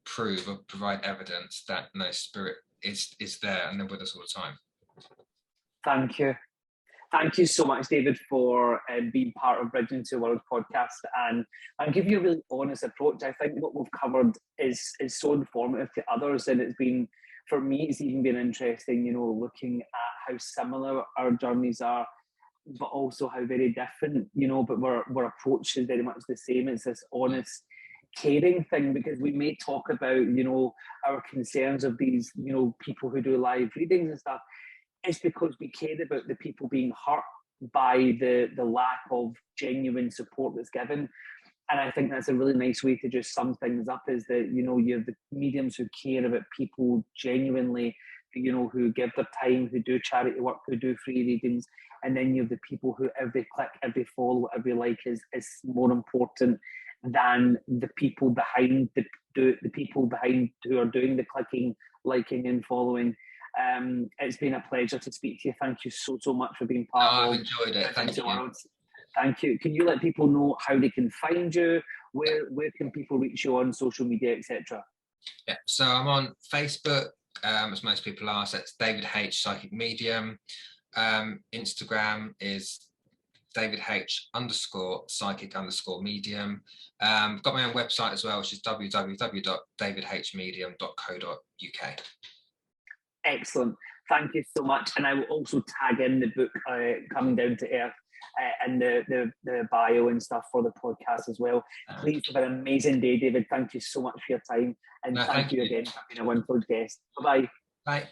prove or provide evidence that, you know, spirit is there and they're with us all the time. Thank you. Thank you so much, David, for being part of Bridging to World podcast, and give you a really honest approach. I think what we've covered is so informative to others, and it's been for me, it's even been interesting, you know, looking at how similar our journeys are, but also how very different, you know, but our approach is very much the same. It's this honest, caring thing, because we may talk about, you know, our concerns of these, you know, people who do live readings and stuff. It's because we care about the people being hurt by the lack of genuine support that's given. And I think that's a really nice way to just sum things up, is that, you know, you have the mediums who care about people genuinely, you know, who give their time, who do charity work, who do free readings. And then you have the people who every click, every follow, every like is more important than the people behind the people behind who are doing the clicking, liking and following. It's been a pleasure to speak to you. Thank you so much for being part of. I've enjoyed it. Thank you. Thank you. Can you let people know how they can find you? Where can people reach you on social media, etc.? Yeah, so I'm on Facebook, as most people are. So it's David H Psychic Medium. Instagram is David H _psychic _medium. Got my own website as well, which is www.davidhmedium.co.uk. Excellent. Thank you so much. And I will also tag in the book, Coming Down to Earth, and the bio and stuff for the podcast as well. Please have an amazing day, David. Thank you so much for your time. And thank you again for being a wonderful guest. Bye-bye. Bye.